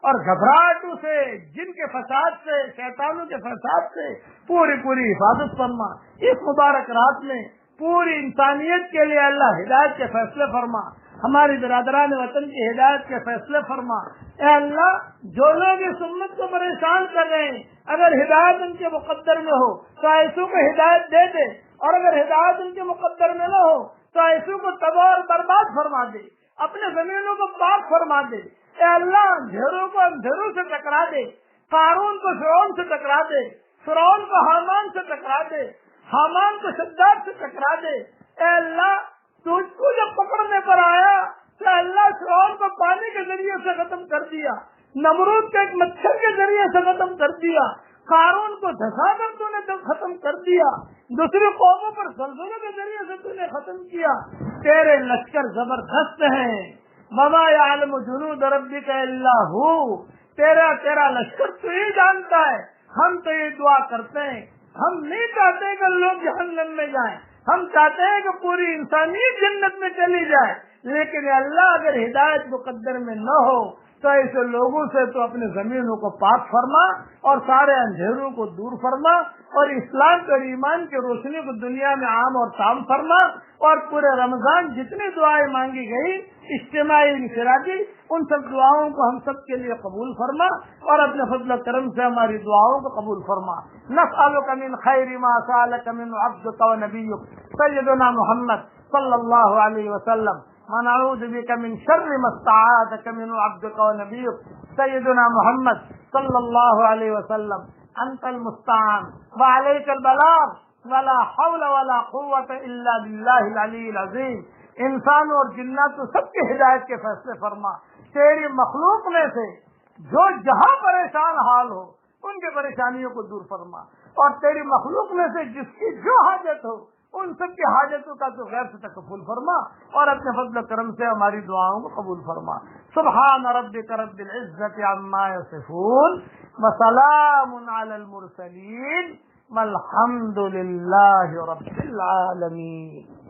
اور گھبراہٹوں سے، جن کے فساد سے، شیطانوں کے فساد سے پوری پوری حفاظت فرما۔ اس مبارک رات میں پوری انسانیت کے لیے اللہ ہدایت کے فیصلے فرما، ہماری برادران وطن کی ہدایت کے فیصلے فرما۔ اے اللہ، جو لوگ اس امت کو پریشان کر رہے ہیں، اگر ہدایت ان کے مقدر میں ہو تو ایسوں کو ہدایت دے دے، اور اگر ہدایت ان کے مقدر میں نہ ہو تو ایسوں کو تباہ اور برباد فرما دے، اپنے زمینوں کو پاک فرما دے۔ اے اللہ، اندھیروں کو اندھیروں سے ٹکرا دے، قارون کو فرعون سے ٹکرا دے، فرعون کو حامان سے ٹکرا دے، حامان کو شداد سے ٹکرا دے۔ اے اللہ، تجھ کو جب پکڑنے پر آیا تو اللہ فرعون کو پانی کے ذریعے سے ختم کر دیا، نمرود کو ایک مچھر کے ذریعے سے ختم کر دیا، قارون کو دھسا کر تو نے ختم کر دیا، دوسری قوموں پر زلزلے کے ذریعے سے تو نے ختم کیا۔ تیرے لشکر زبردست ہیں، وما یعلم جنود ربک الا ہو، تیرا لشکر تو ہی جانتا ہے۔ ہم تو یہ دعا کرتے ہیں، ہم نہیں چاہتے کہ لوگ جہنم میں جائیں، ہم چاہتے ہیں کہ پوری انسانیت جنت میں چلی جائے، لیکن اللہ اگر ہدایت مقدر میں نہ ہو تو ایسے لوگوں سے تو اپنے زمینوں کو پاک فرما اور سارے اندھیروں کو دور فرما، اور اسلام اور ایمان کی روشنی کو دنیا میں عام اور تام فرما، اور پورے رمضان جتنی دعائیں مانگی گئی اجتماعی انفرادی، ان سب دعاؤں کو ہم سب کے لیے قبول فرما، اور اپنے فضل و کرم سے ہماری دعاؤں کو قبول فرما۔ نسألک من خیر ما سألک من عبدک و نبیک سیدنا محمد صلی اللہ علیہ وسلم، ونعوذ بک من شر ما استعاذک من عبدک و نبیک سیدنا محمد صلی اللہ علیہ وسلم۔ انت المستعان وعلیک البلاغ ولا حول ولا قوت الا باللہ العلی العظیم۔ انسانوں اور جناتوں سب کی ہدایت کے فیصلے فرما، تیری مخلوق میں سے جو جہاں پریشان حال ہو ان کے پریشانیوں کو دور فرما، اور تیری مخلوق میں سے جس کی جو حاجت ہو ان سب کی حاجتوں کا تو غیر سے تکفل فرما، اور اپنے فضل و کرم سے ہماری دعاؤں کو قبول فرما۔ سبحان ربک رب العزت عما یصفون وسلام علی المرسلین والحمد للہ رب العالمین۔